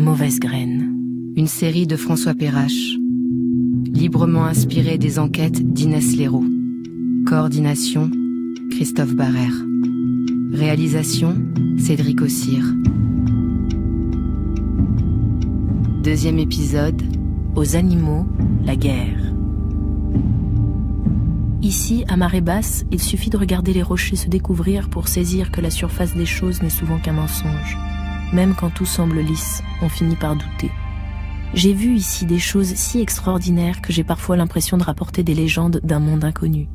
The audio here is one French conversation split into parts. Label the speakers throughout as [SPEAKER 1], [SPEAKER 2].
[SPEAKER 1] Mauvaise graine, une série de François Perrache, librement inspirée des enquêtes d'Inès Léraud. Coordination, Christophe Barrère. Réalisation, Cédric Ossire. Deuxième épisode, aux animaux, la guerre. Ici, à marée basse, il suffit de regarder les rochers se découvrir pour saisir que la surface des choses n'est souvent qu'un mensonge. Même quand tout semble lisse, on finit par douter. J'ai vu ici des choses si extraordinaires que j'ai parfois l'impression de rapporter des légendes d'un monde inconnu.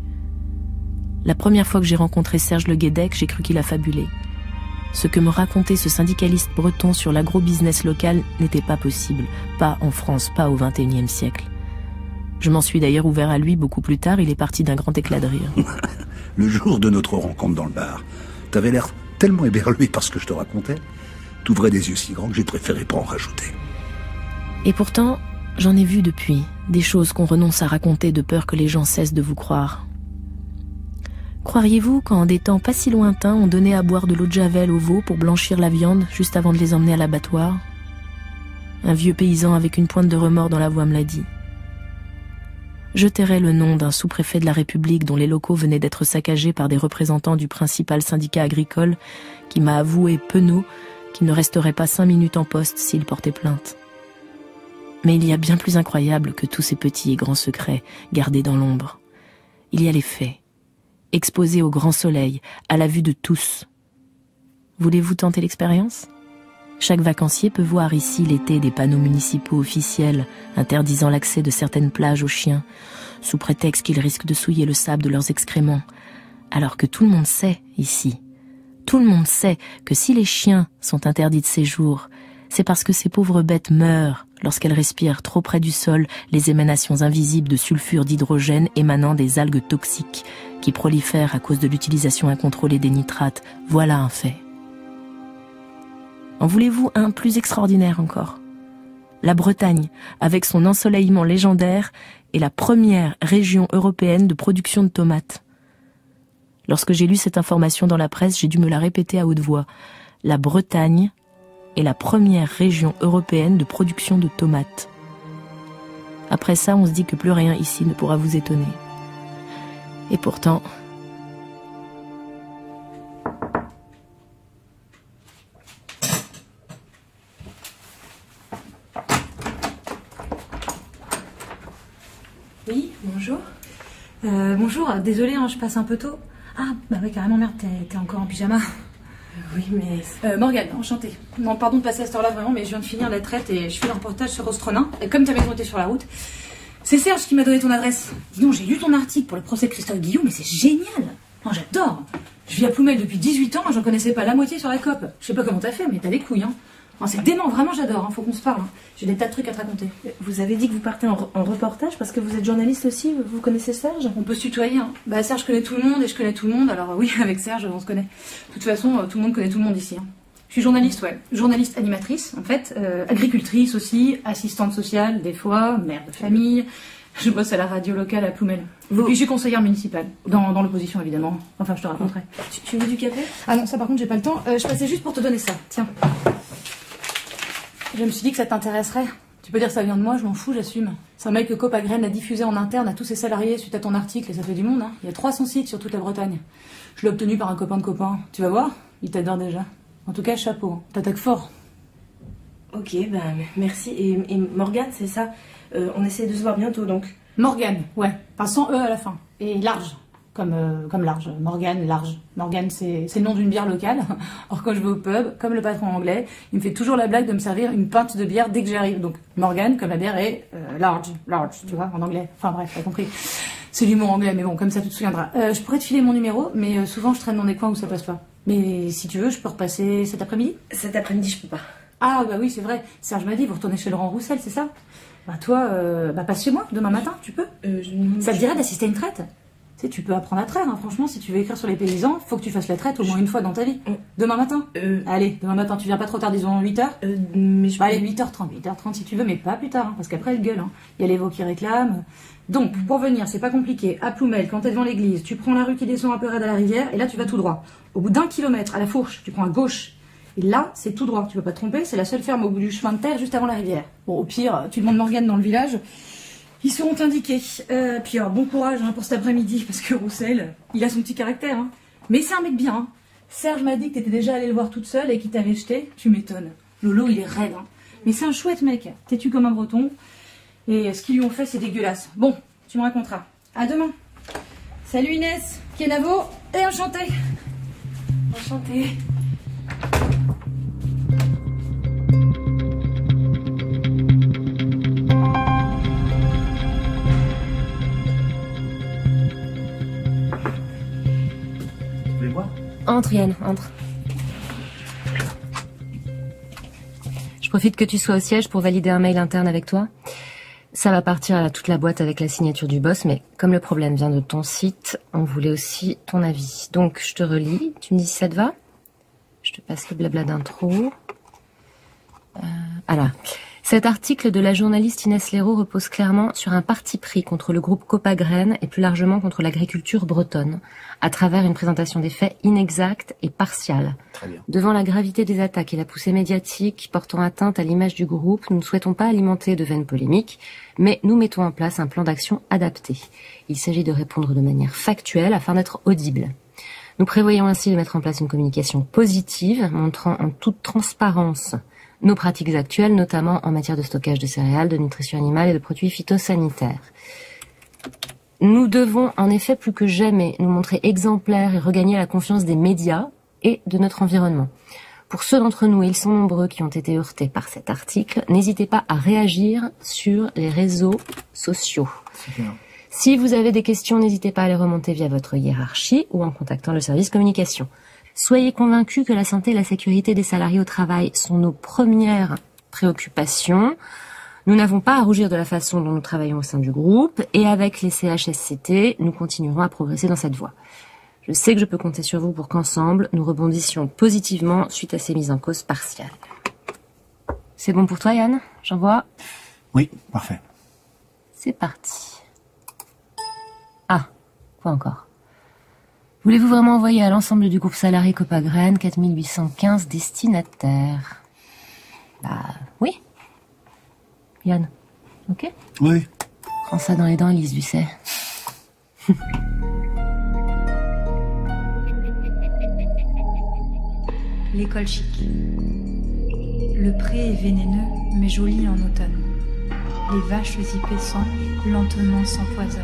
[SPEAKER 1] La première fois que j'ai rencontré Serge Le Guédec, j'ai cru qu'il a fabulé. Ce que me racontait ce syndicaliste breton sur l'agro-business local n'était pas possible, pas en France, pas au XXIe siècle. Je m'en suis d'ailleurs ouvert à lui beaucoup plus tard, il est parti d'un grand éclat de rire.
[SPEAKER 2] Le jour de notre rencontre dans le bar, t'avais l'air tellement éberlué par ce que je te racontais, t'ouvrais des yeux si grands que j'ai préféré pas en rajouter.
[SPEAKER 1] Et pourtant, j'en ai vu depuis, des choses qu'on renonce à raconter de peur que les gens cessent de vous croire. Croiriez-vous qu'en des temps pas si lointains, on donnait à boire de l'eau de javel aux veaux pour blanchir la viande juste avant de les emmener à l'abattoir? Un vieux paysan avec une pointe de remords dans la voix me l'a dit. Je tairai le nom d'un sous-préfet de la République dont les locaux venaient d'être saccagés par des représentants du principal syndicat agricole qui m'a avoué penaud qu'il ne resterait pas 5 minutes en poste s'il portait plainte. Mais il y a bien plus incroyable que tous ces petits et grands secrets gardés dans l'ombre. Il y a les faits, exposés au grand soleil, à la vue de tous. Voulez-vous tenter l'expérience ? Chaque vacancier peut voir ici l'été des panneaux municipaux officiels interdisant l'accès de certaines plages aux chiens, sous prétexte qu'ils risquent de souiller le sable de leurs excréments, alors que tout le monde sait ici. Tout le monde sait que si les chiens sont interdits de séjour, c'est parce que ces pauvres bêtes meurent lorsqu'elles respirent trop près du sol les émanations invisibles de sulfure d'hydrogène émanant des algues toxiques qui prolifèrent à cause de l'utilisation incontrôlée des nitrates. Voilà un fait. En voulez-vous un plus extraordinaire encore? La Bretagne, avec son ensoleillement légendaire, est la première région européenne de production de tomates. Lorsque j'ai lu cette information dans la presse, j'ai dû me la répéter à haute voix. La Bretagne est la première région européenne de production de tomates. Après ça, on se dit que plus rien ici ne pourra vous étonner. Et pourtant...
[SPEAKER 3] Oui, bonjour. Bonjour, désolée, hein, je passe un peu tôt. Ah, bah oui, carrément, merde, t'es encore en pyjama.
[SPEAKER 1] Oui, mais...
[SPEAKER 3] Morgane, enchantée. Non, pardon de passer à cette heure-là, vraiment, mais je viens de finir la traite et je fais le reportage sur Ostronin. Et comme ta maison était sur la route, c'est Serge qui m'a donné ton adresse. Dis donc, j'ai lu ton article pour le procès de Christophe Guillou, mais c'est génial. Non, j'adore. Je vis à Ploumel depuis 18 ans, j'en connaissais pas la moitié sur la COP. Je sais pas comment t'as fait, mais t'as des couilles, hein. Non, c'est dément, vraiment j'adore, hein, faut qu'on se parle. Hein. J'ai des tas de trucs à te raconter.
[SPEAKER 1] Vous avez dit que vous partez en reportage parce que vous êtes journaliste aussi, vous connaissez Serge?
[SPEAKER 3] On peut se tutoyer, hein. Bah Serge connaît tout le monde et je connais tout le monde, alors oui, avec Serge on se connaît. De toute façon, tout le monde connaît tout le monde ici. Hein. Je suis journaliste, ouais. Journaliste animatrice, en fait, agricultrice aussi, assistante sociale, des fois, mère de famille. Je bosse à la radio locale à Ploumel. Et puis je suis conseillère municipale, dans l'opposition évidemment. Enfin, je te raconterai.
[SPEAKER 1] Tu veux du café?
[SPEAKER 3] Ah non, ça par contre j'ai pas le temps. Je passais juste pour te donner ça, tiens. Je me suis dit que ça t'intéresserait. Tu peux dire que ça vient de moi, je m'en fous, j'assume. C'est un mail que Copagraine a diffusé en interne à tous ses salariés suite à ton article et ça fait du monde, hein. Il y a 300 sites sur toute la Bretagne. Je l'ai obtenu par un copain de copain. Tu vas voir, il t'adore déjà. En tout cas, chapeau, t'attaques fort.
[SPEAKER 1] Ok, bah merci. Et Morgane, c'est ça? On essaie de se voir bientôt donc.
[SPEAKER 3] Morgane, ouais. Enfin, sans E à la fin. Et large. Comme large. Morgane, large. Morgane, c'est le nom d'une bière locale. Or, quand je vais au pub, comme le patron anglais, il me fait toujours la blague de me servir une pinte de bière dès que j'arrive. Donc, Morgane, comme la bière, est large, tu vois, en anglais. Enfin bref, t'as compris. C'est l'humour anglais, mais bon, comme ça, tu te souviendras. Je pourrais te filer mon numéro, mais souvent, je traîne dans des coins où ça passe pas. Mais si tu veux, je peux repasser cet après-midi?
[SPEAKER 1] Cet après-midi, je peux pas.
[SPEAKER 3] Ah, bah oui, c'est vrai. Serge m'a dit, vous retournez chez Laurent Roussel, c'est ça? Bah toi, passe chez moi, demain matin, tu peux? Ça te dirait d'assister à une traite? Tu sais, tu peux apprendre à traire, hein. Franchement, si tu veux écrire sur les paysans, faut que tu fasses la traite au moins une fois dans ta vie. Demain matin. Allez, demain matin, tu viens pas trop tard, disons 8h.
[SPEAKER 1] Mais je...
[SPEAKER 3] Bah, allez, 8h30 si tu veux, mais pas plus tard, hein, parce qu'après, elle gueule, hein. Il y a les veaux qui réclament. Donc, pour venir, c'est pas compliqué. À Ploumel, quand t'es devant l'église, tu prends la rue qui descend un peu raide à la rivière, et là, tu vas tout droit. Au bout d'1 kilomètre, à la fourche, tu prends à gauche, Et là, c'est tout droit, tu peux pas te tromper, c'est la seule ferme au bout du chemin de terre, juste avant la rivière. Bon, au pire, tu demandes Morgane dans le village, ils seront indiqués. Puis alors, bon courage pour cet après-midi, parce que Roussel, il a son petit caractère. Hein. Mais c'est un mec bien. Hein. Serge m'a dit que t'étais déjà allé le voir toute seule et qu'il t'avait jeté. Tu m'étonnes. Lolo, il est raide. Hein. Mais c'est un chouette mec, têtu comme un breton. Et ce qu'ils lui ont fait, c'est dégueulasse. Bon, tu me raconteras. À demain. Salut Inès, Kenavo, et enchantée. Enchantée.
[SPEAKER 4] Tu veux le voir ?
[SPEAKER 5] Entre Yann, entre. Je profite que tu sois au siège pour valider un mail interne avec toi. Ça va partir à toute la boîte avec la signature du boss, mais comme le problème vient de ton site, on voulait aussi ton avis. Donc je te relis, tu me dis si ça te va ? Je te passe le blabla d'intro. Alors, cet article de la journaliste Inès Léraud repose clairement sur un parti pris contre le groupe Copagraine et plus largement contre l'agriculture bretonne, à travers une présentation des faits inexacte et partiale.
[SPEAKER 4] Très bien.
[SPEAKER 5] Devant la gravité des attaques et la poussée médiatique portant atteinte à l'image du groupe, nous ne souhaitons pas alimenter de vaines polémiques, mais nous mettons en place un plan d'action adapté. Il s'agit de répondre de manière factuelle afin d'être audible. Nous prévoyons ainsi de mettre en place une communication positive, montrant en toute transparence nos pratiques actuelles, notamment en matière de stockage de céréales, de nutrition animale et de produits phytosanitaires. Nous devons en effet plus que jamais nous montrer exemplaires et regagner la confiance des médias et de notre environnement. Pour ceux d'entre nous, et ils sont nombreux, qui ont été heurtés par cet article, n'hésitez pas à réagir sur les réseaux sociaux.
[SPEAKER 4] Super.
[SPEAKER 5] Si vous avez des questions, n'hésitez pas à les remonter via votre hiérarchie ou en contactant le service communication. Soyez convaincus que la santé et la sécurité des salariés au travail sont nos premières préoccupations. Nous n'avons pas à rougir de la façon dont nous travaillons au sein du groupe et avec les CHSCT, nous continuerons à progresser dans cette voie. Je sais que je peux compter sur vous pour qu'ensemble, nous rebondissions positivement suite à ces mises en cause partiales. C'est bon pour toi, Yann ? J'envoie ?
[SPEAKER 4] Oui, parfait.
[SPEAKER 5] C'est parti. Ah, quoi encore ? Voulez-vous vraiment envoyer à l'ensemble du groupe salarié Copagraine 4815 destinataires ? Bah, oui. Yann, ok ?
[SPEAKER 2] Oui.
[SPEAKER 5] Prends ça dans les dents, Elise, tu sais.
[SPEAKER 6] L'école chic. Le pré est vénéneux, mais joli en automne. Les vaches y paissant, lentement s'empoisonnent.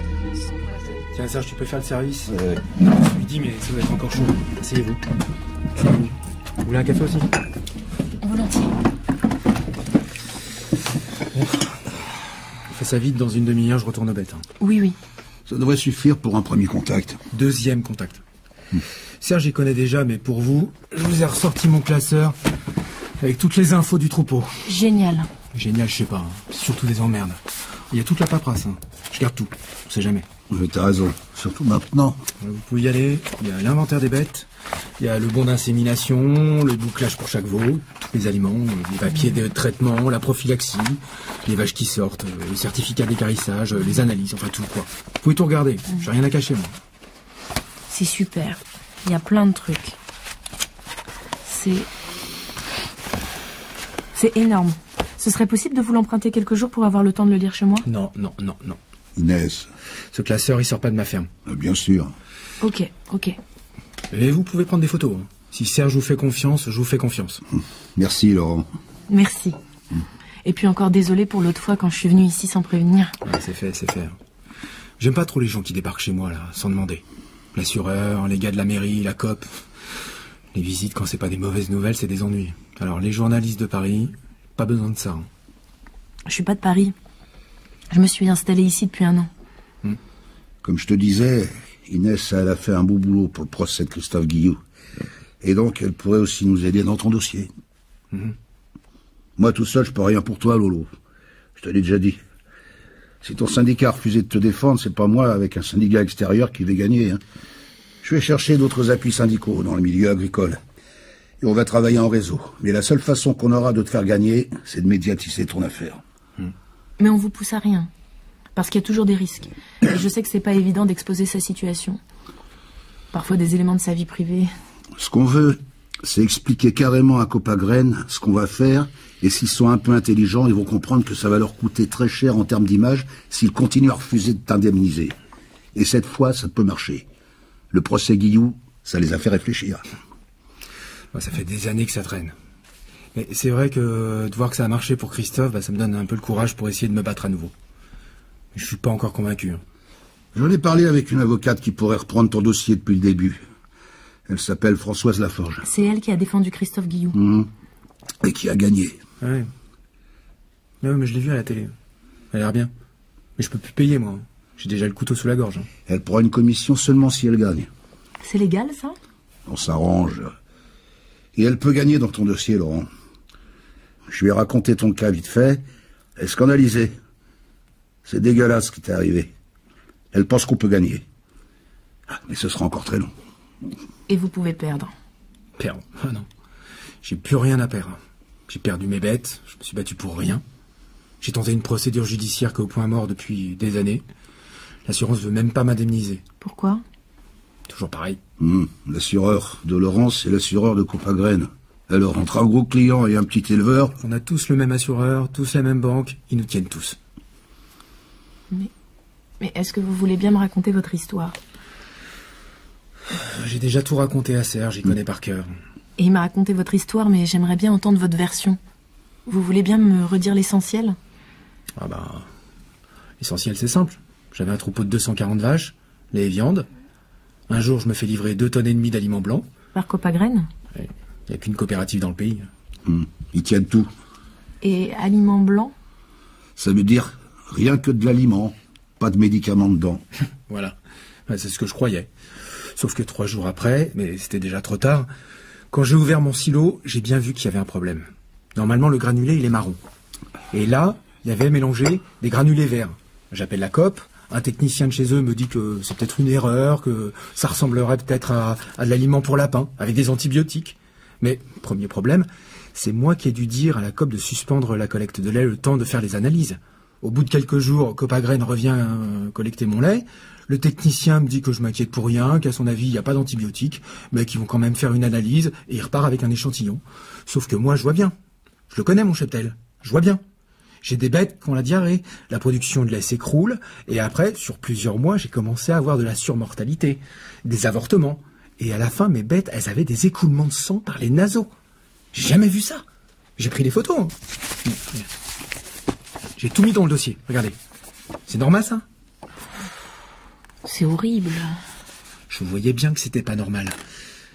[SPEAKER 4] Tiens, Serge, tu peux faire le service ? Non, je lui dis, mais ça va être encore chaud. Asseyez-vous. Asseyez-vous. Vous voulez un café aussi ?
[SPEAKER 5] Volontiers.
[SPEAKER 4] On fait ça vite, dans une demi-heure, je retourne aux bêtes.
[SPEAKER 5] Oui, oui.
[SPEAKER 2] Ça devrait suffire pour un premier contact.
[SPEAKER 4] Deuxième contact. Serge, j'y connais déjà, mais pour vous, je vous ai ressorti mon classeur avec toutes les infos du troupeau.
[SPEAKER 5] Génial.
[SPEAKER 4] Génial, je sais pas. Hein. C'est surtout des emmerdes. Il y a toute la paperasse. Hein. Je garde tout. On sait jamais.
[SPEAKER 2] Oui, t'as raison. Surtout maintenant.
[SPEAKER 4] Vous pouvez y aller. Il y a l'inventaire des bêtes. Il y a le bon d'insémination, le bouclage pour chaque veau, tous les aliments, les papiers de traitement, la prophylaxie, les vaches qui sortent, le certificat d'équarrissage, les analyses, enfin tout quoi. Vous pouvez tout regarder. J'ai rien à cacher, moi.
[SPEAKER 1] C'est super. Il y a plein de trucs. C'est énorme. Ce serait possible de vous l'emprunter quelques jours pour avoir le temps de le lire chez moi ?
[SPEAKER 4] Non.
[SPEAKER 2] Inès.
[SPEAKER 4] Ce classeur, il sort pas de ma ferme.
[SPEAKER 2] Bien sûr.
[SPEAKER 1] Ok.
[SPEAKER 4] Et vous pouvez prendre des photos. Hein. Si Serge vous fait confiance, je vous fais confiance.
[SPEAKER 2] Merci, Laurent.
[SPEAKER 1] Merci. Et puis encore désolé pour l'autre fois quand je suis venue ici sans prévenir.
[SPEAKER 4] Ouais, c'est fait. J'aime pas trop les gens qui débarquent chez moi, là, sans demander. L'assureur, les gars de la mairie, la COP. Les visites, quand c'est pas des mauvaises nouvelles, c'est des ennuis. Alors, les journalistes de Paris, pas besoin de ça. Hein.
[SPEAKER 1] Je suis pas de Paris. Je me suis installée ici depuis 1 an.
[SPEAKER 2] Comme je te disais, Inès, elle a fait un beau boulot pour le procès de Christophe Guilloux. Et donc, elle pourrait aussi nous aider dans ton dossier. Moi, tout seul, je peux rien pour toi, Lolo. Je te l'ai déjà dit. Si ton syndicat a refusé de te défendre, c'est pas moi, avec un syndicat extérieur, qui vais gagner. Hein. Je vais chercher d'autres appuis syndicaux dans le milieu agricole. Et on va travailler en réseau. Mais la seule façon qu'on aura de te faire gagner, c'est de médiatiser ton affaire.
[SPEAKER 1] Mais on vous pousse à rien. Parce qu'il y a toujours des risques. Et je sais que c'est pas évident d'exposer sa situation. Parfois des éléments de sa vie privée.
[SPEAKER 2] Ce qu'on veut, C'est expliquer carrément à Copagraine ce qu'on va faire, et s'ils sont un peu intelligents, ils vont comprendre que ça va leur coûter très cher en termes d'image s'ils continuent à refuser de t'indemniser. Et cette fois, ça peut marcher. Le procès Guillou, ça les a fait réfléchir.
[SPEAKER 4] Ça fait des années que ça traîne. Mais c'est vrai que de voir que ça a marché pour Christophe, ça me donne un peu le courage pour essayer de me battre à nouveau. Je suis pas encore convaincu.
[SPEAKER 2] J'en ai parlé avec une avocate qui pourrait reprendre ton dossier depuis le début. Elle s'appelle Françoise Laforge.
[SPEAKER 1] C'est elle qui a défendu Christophe Guillou.
[SPEAKER 2] Et qui a gagné.
[SPEAKER 4] Ouais. Mais je l'ai vue à la télé. Elle a l'air bien. Mais je peux plus payer, moi. J'ai déjà le couteau sous la gorge.
[SPEAKER 2] Elle prend une commission seulement si elle gagne.
[SPEAKER 1] C'est légal, ça?
[SPEAKER 2] On s'arrange. Et elle peut gagner dans ton dossier, Laurent. Je lui ai raconté ton cas vite fait. Elle est scandalisée. C'est dégueulasse ce qui t'est arrivé. Elle pense qu'on peut gagner. Mais ce sera encore très long.
[SPEAKER 1] Et vous pouvez perdre.
[SPEAKER 4] Perdre? Ah non. J'ai plus rien à perdre. J'ai perdu mes bêtes, je me suis battu pour rien. J'ai tenté une procédure judiciaire qui est au point mort depuis des années. L'assurance veut même pas m'indemniser.
[SPEAKER 1] Pourquoi?
[SPEAKER 4] Toujours pareil.
[SPEAKER 2] L'assureur de Laurence et l'assureur de Copagraine. Alors, entre un gros client et un petit éleveur...
[SPEAKER 4] On a tous le même assureur, tous la même banque, ils nous tiennent tous.
[SPEAKER 1] Mais est-ce que vous voulez bien me raconter votre histoire?
[SPEAKER 4] J'ai déjà tout raconté à Serge, j'y connais par cœur.
[SPEAKER 1] Et il m'a raconté votre histoire, mais j'aimerais bien entendre votre version. Vous voulez bien me redire l'essentiel?
[SPEAKER 4] L'essentiel c'est simple. J'avais un troupeau de 240 vaches, lait et viande. Un jour, je me fais livrer 2,5 tonnes d'aliments blancs. Par
[SPEAKER 1] Copagraine?
[SPEAKER 4] Il n'y a qu'une coopérative dans le pays.
[SPEAKER 2] Ils tiennent tout.
[SPEAKER 1] Et aliments blancs?
[SPEAKER 2] Ça veut dire rien que de l'aliment, pas de médicaments dedans.
[SPEAKER 4] Voilà, c'est ce que je croyais. Sauf que 3 jours après, mais c'était déjà trop tard, quand j'ai ouvert mon silo, j'ai bien vu qu'il y avait un problème. Normalement, le granulé, il est marron. Et là, il y avait mélangé des granulés verts. J'appelle la COP. Un technicien de chez eux me dit que c'est peut-être une erreur, que ça ressemblerait peut-être à de l'aliment pour lapin, avec des antibiotiques. Mais, premier problème, c'est moi qui ai dû dire à la COP de suspendre la collecte de lait le temps de faire les analyses. Au bout de quelques jours, Copagraine revient collecter mon lait. Le technicien me dit que je m'inquiète pour rien, qu'à son avis, il n'y a pas d'antibiotiques, mais qu'ils vont quand même faire une analyse, et il repart avec un échantillon. Sauf que moi, je vois bien. Je le connais, mon cheptel. Je vois bien. J'ai des bêtes qui ont la diarrhée. La production de lait s'écroule. Et après, sur plusieurs mois, j'ai commencé à avoir de la surmortalité, des avortements. Et à la fin, mes bêtes, elles avaient des écoulements de sang par les naseaux. J'ai jamais vu ça. J'ai pris des photos. J'ai tout mis dans le dossier. Regardez. C'est normal, ça?
[SPEAKER 1] C'est horrible.
[SPEAKER 4] Je voyais bien que c'était pas normal.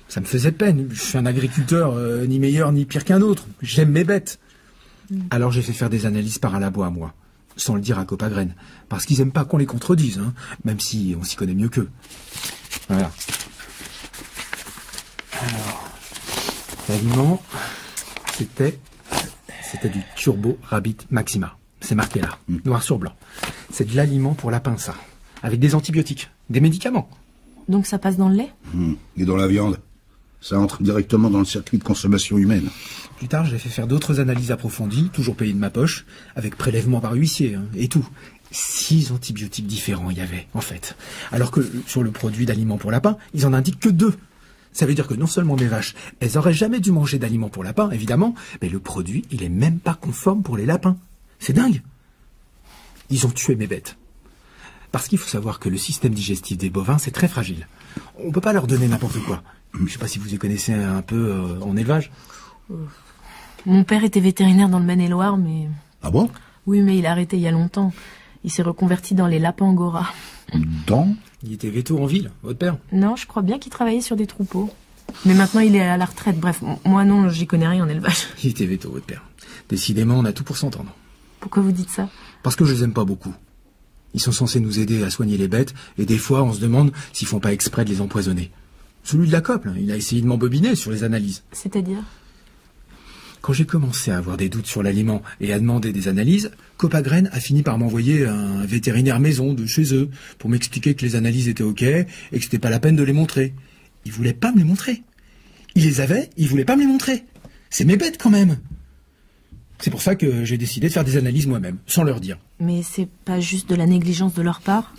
[SPEAKER 4] Ça me faisait peine. Je suis un agriculteur, ni meilleur ni pire qu'un autre. J'aime mes bêtes. Alors j'ai fait faire des analyses par un labo à moi, sans le dire à Copagraine, parce qu'ils aiment pas qu'on les contredise, même si on s'y connaît mieux qu'eux. Voilà. Alors, l'aliment, c'était du Turbo Rabbit Maxima. C'est marqué là, noir sur blanc. C'est de l'aliment pour lapin, ça, avec des antibiotiques, des médicaments.
[SPEAKER 1] Donc ça passe dans le lait?
[SPEAKER 2] Et dans la viande. Ça entre directement dans le circuit de consommation humaine.
[SPEAKER 4] Plus tard, j'ai fait faire d'autres analyses approfondies, toujours payées de ma poche, avec prélèvement par huissier, et tout. 6 antibiotiques différents il y avait, en fait. Alors que sur le produit d'aliments pour lapin, ils en indiquent que 2. Ça veut dire que non seulement mes vaches, elles auraient jamais dû manger d'aliments pour lapin, évidemment, mais le produit, il est même pas conforme pour les lapins. C'est dingue. Ils ont tué mes bêtes. Parce qu'il faut savoir que le système digestif des bovins, c'est très fragile. On peut pas leur donner n'importe quoi. Je sais pas si vous y connaissez un peu en élevage.
[SPEAKER 1] Mon père était vétérinaire dans le Maine-et-Loire, mais...
[SPEAKER 2] Ah bon?
[SPEAKER 1] Oui, mais il a arrêté il y a longtemps. Il s'est reconverti dans les lapins angora.
[SPEAKER 4] Il était véto en ville, votre père?
[SPEAKER 1] Non, je crois bien qu'il travaillait sur des troupeaux. Mais maintenant, il est à la retraite. Bref, moi non, j'y connais rien en élevage.
[SPEAKER 4] Il était véto, votre père. Décidément, on a tout pour s'entendre.
[SPEAKER 1] Pourquoi vous dites ça?
[SPEAKER 4] Parce que je les aime pas beaucoup. Ils sont censés nous aider à soigner les bêtes, et des fois, on se demande s'ils font pas exprès de les empoisonner. Celui de la COP, il a essayé de m'embobiner sur les analyses.
[SPEAKER 1] C'est-à-dire?
[SPEAKER 4] Quand j'ai commencé à avoir des doutes sur l'aliment et à demander des analyses, Copagraine a fini par m'envoyer un vétérinaire maison de chez eux pour m'expliquer que les analyses étaient OK et que c'était pas la peine de les montrer. Il voulait pas me les montrer. Il les avait, il voulait pas me les montrer. C'est mes bêtes quand même. C'est pour ça que j'ai décidé de faire des analyses moi-même, sans leur dire.
[SPEAKER 1] Mais c'est pas juste de la négligence de leur part?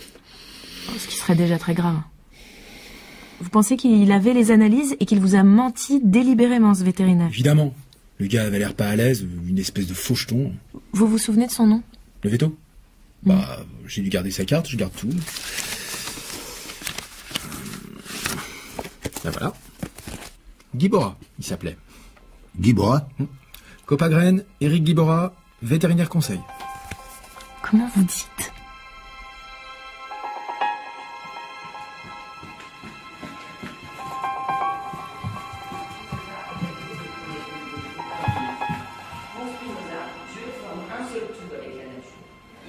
[SPEAKER 1] Ce qui serait déjà très grave. Vous pensez qu'il avait les analyses et qu'il vous a menti délibérément, ce vétérinaire?
[SPEAKER 4] Évidemment. Le gars avait l'air pas à l'aise, une espèce de faucheton.
[SPEAKER 1] Vous vous souvenez de son nom?
[SPEAKER 4] Le veto? Bah, j'ai dû garder sa carte, je garde tout. Ben voilà. Guibora, il s'appelait.
[SPEAKER 2] Guibora?
[SPEAKER 4] Copagraine, Éric Guibora, vétérinaire conseil.
[SPEAKER 1] Comment vous dites?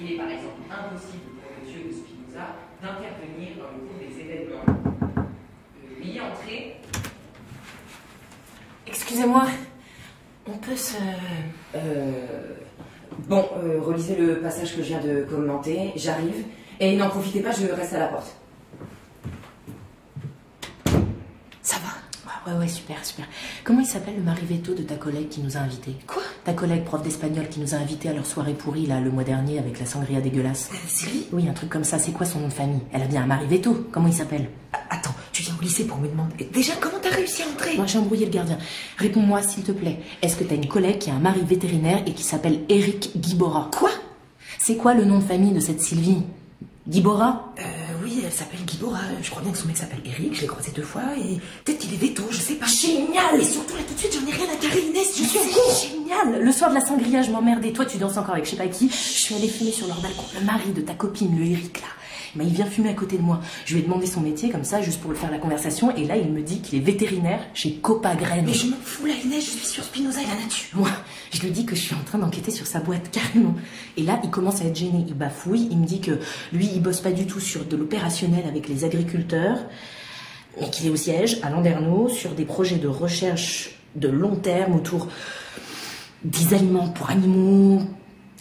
[SPEAKER 7] Il est par exemple impossible pour le dieu de Spinoza d'intervenir dans le cours des événements. Y entrer.
[SPEAKER 1] Excusez-moi, on peut se...
[SPEAKER 7] Bon, relisez le passage que je viens de commenter, j'arrive, et n'en profitez pas, je reste à la porte.
[SPEAKER 1] Ça va? Ouais, super. Comment il s'appelle le mari veto de ta collègue qui nous a invités? Quoi? Ta collègue prof d'espagnol qui nous a invités à leur soirée pourrie, là, le mois dernier, avec la sangria dégueulasse.
[SPEAKER 7] Sylvie?
[SPEAKER 1] Oui, un truc comme ça. C'est quoi son nom de famille? Elle a bien un mari veto. Comment il s'appelle?
[SPEAKER 7] Attends, tu viens au lycée pour me demander... Déjà, comment t'as réussi à entrer?
[SPEAKER 1] Moi, j'ai embrouillé le gardien. Réponds-moi, s'il te plaît. Est-ce que t'as une collègue qui a un mari vétérinaire et qui s'appelle Éric Guibora?
[SPEAKER 7] Quoi?
[SPEAKER 1] C'est quoi le nom de famille de cette Sylvie? Guibora?
[SPEAKER 7] Oui, elle s'appelle Guibora. Je crois bien que son mec s'appelle Éric, je l'ai croisé 2 fois, et peut-être qu'il est veto, je sais pas.
[SPEAKER 1] Génial!
[SPEAKER 7] Et surtout, là, tout de suite, j'en ai rien à carrer, Inès, je suis en
[SPEAKER 1] C'est
[SPEAKER 7] cours.
[SPEAKER 1] génial! Le soir de la sangria, je m'emmerdais. Toi, tu danses encore avec je sais pas qui. Je suis allée fumer sur leur balcon. Le mari de ta copine, le Éric, là. Mais il vient fumer à côté de moi. Je lui ai demandé son métier, comme ça, juste pour le faire la conversation. Et là, il me dit qu'il est vétérinaire chez Copagraine.
[SPEAKER 7] Mais je m'en fous, là, Inès, je suis sur Spinoza et la nature.
[SPEAKER 1] Moi, je lui dis que je suis en train d'enquêter sur sa boîte, carrément. Et là, il commence à être gêné. Il bafouille. Il me dit que lui, il bosse pas du tout sur de l'opérationnel avec les agriculteurs, mais qu'il est au siège, à Landerneau, sur des projets de recherche de long terme autour des aliments pour animaux,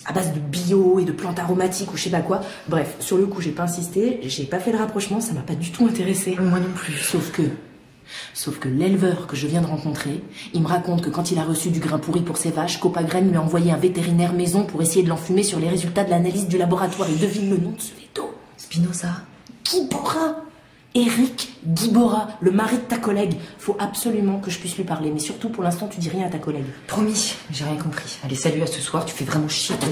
[SPEAKER 1] à base de bio et de plantes aromatiques ou je sais pas quoi. Bref, sur le coup, j'ai pas insisté, j'ai pas fait le rapprochement, ça m'a pas du tout intéressé.
[SPEAKER 7] Moi non plus.
[SPEAKER 1] Sauf que l'éleveur que je viens de rencontrer, il me raconte que quand il a reçu du grain pourri pour ses vaches, Copagraine lui a envoyé un vétérinaire maison pour essayer de l'enfumer sur les résultats de l'analyse du laboratoire. Et devine le nom de ce veto.
[SPEAKER 7] Spinoza.
[SPEAKER 1] Guibora. Éric Guibora, le mari de ta collègue. Faut absolument que je puisse lui parler, mais surtout pour l'instant, tu dis rien à ta collègue.
[SPEAKER 7] Promis, j'ai rien compris. Allez, salut, à ce soir, tu fais vraiment chier.
[SPEAKER 1] Attends,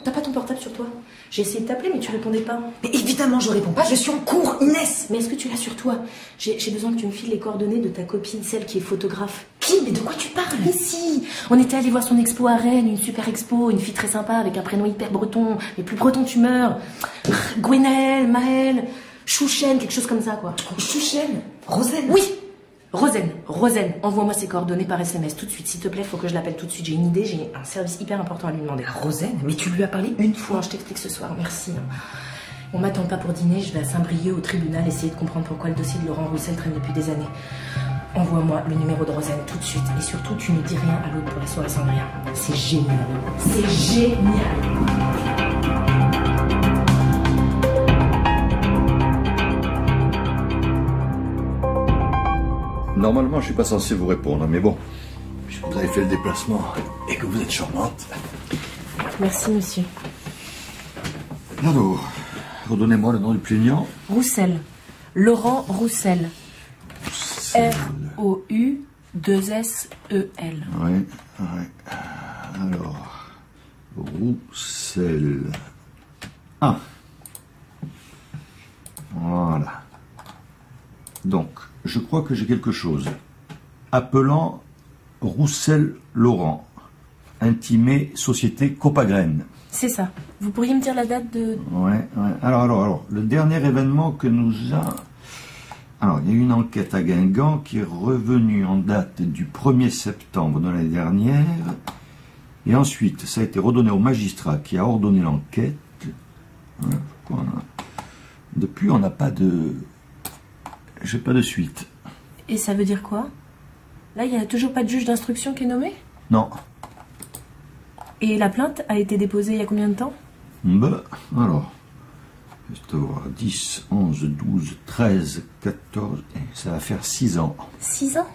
[SPEAKER 1] t'as pas ton portable sur toi? J'ai essayé de t'appeler, mais tu répondais pas.
[SPEAKER 7] Mais évidemment, je réponds pas, je suis en cours, Inès.
[SPEAKER 1] Mais est-ce que tu l'as sur toi? J'ai besoin que tu me files les coordonnées de ta copine, celle qui est photographe.
[SPEAKER 7] Qui? Mais de quoi tu parles?
[SPEAKER 1] Mais si, on était allé voir son expo à Rennes, une super expo, une fille très sympa avec un prénom hyper breton. Mais plus breton tu meurs. Gwenaëlle, Maëlle, Chouchen, quelque chose comme ça quoi.
[SPEAKER 7] Chouchen? Rosen?
[SPEAKER 1] Oui, Rosen, envoie-moi ses coordonnées par SMS tout de suite, s'il te plaît, faut que je l'appelle tout de suite. J'ai une idée, j'ai un service hyper important à lui demander.
[SPEAKER 7] Rosen? Mais tu lui as parlé une fois.
[SPEAKER 1] Non, je t'explique ce soir, merci. On m'attend pas pour dîner, je vais à Saint-Brieuc au tribunal essayer de comprendre pourquoi le dossier de Laurent Roussel traîne depuis des années. Envoie-moi le numéro de Rosen tout de suite. Et surtout, tu ne dis rien à l'autre pour la soirée sangria. C'est génial. C'est génial.
[SPEAKER 8] Normalement, je suis pas censé vous répondre, mais bon, puisque vous avez fait le déplacement et que vous êtes charmante.
[SPEAKER 1] Merci, monsieur.
[SPEAKER 8] Alors, redonnez-moi le nom du plaignant.
[SPEAKER 1] Roussel. Laurent Roussel. R-O-U-2-S-E-L.
[SPEAKER 8] Oui. Alors, Roussel. Ah. Voilà. Donc, je crois que j'ai quelque chose. Appelant Roussel Laurent. Intimé Société Copagraine.
[SPEAKER 1] C'est ça. Vous pourriez me dire la date de...
[SPEAKER 8] Ouais. Alors, le dernier événement que nous a... Alors, il y a eu une enquête à Guingamp qui est revenue en date du 1er septembre de l'année dernière. Et ensuite, ça a été redonné au magistrat qui a ordonné l'enquête. Depuis, on n'a pas de... J'ai pas de suite.
[SPEAKER 1] Et ça veut dire quoi? Là, il n'y a toujours pas de juge d'instruction qui est nommé?
[SPEAKER 8] Non.
[SPEAKER 1] Et la plainte a été déposée il y a combien de temps?
[SPEAKER 8] Alors, 10, 11, 12, 13, 14, et ça va faire 6 ans.
[SPEAKER 1] 6 ans?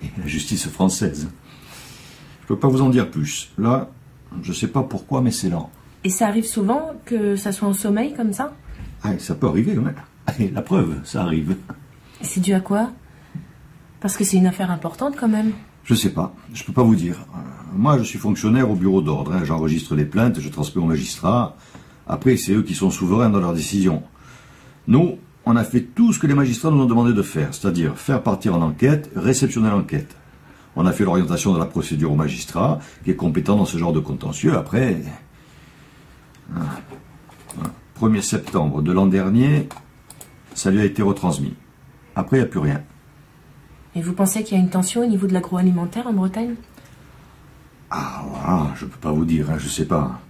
[SPEAKER 8] Et la justice française. Je peux pas vous en dire plus. Là, je sais pas pourquoi, mais c'est lent.
[SPEAKER 1] Et ça arrive souvent que ça soit en sommeil comme ça?
[SPEAKER 8] Ah, ça peut arriver, ouais. Et la preuve, ça arrive.
[SPEAKER 1] Et c'est dû à quoi? Parce que c'est une affaire importante quand même.
[SPEAKER 8] Je sais pas, je peux pas vous dire. Moi, je suis fonctionnaire au bureau d'ordre, hein. J'enregistre les plaintes, je transmets aux magistrats. Après, c'est eux qui sont souverains dans leurs décisions. Nous, on a fait tout ce que les magistrats nous ont demandé de faire, c'est-à-dire faire partir en enquête, réceptionner l'enquête. On a fait l'orientation de la procédure au magistrat, qui est compétent dans ce genre de contentieux. Après, 1er septembre de l'an dernier, ça lui a été retransmis. Après, il n'y a plus rien.
[SPEAKER 1] Et vous pensez qu'il y a une tension au niveau de l'agroalimentaire en Bretagne?
[SPEAKER 8] Ah, voilà, je peux pas vous dire, hein, je sais pas.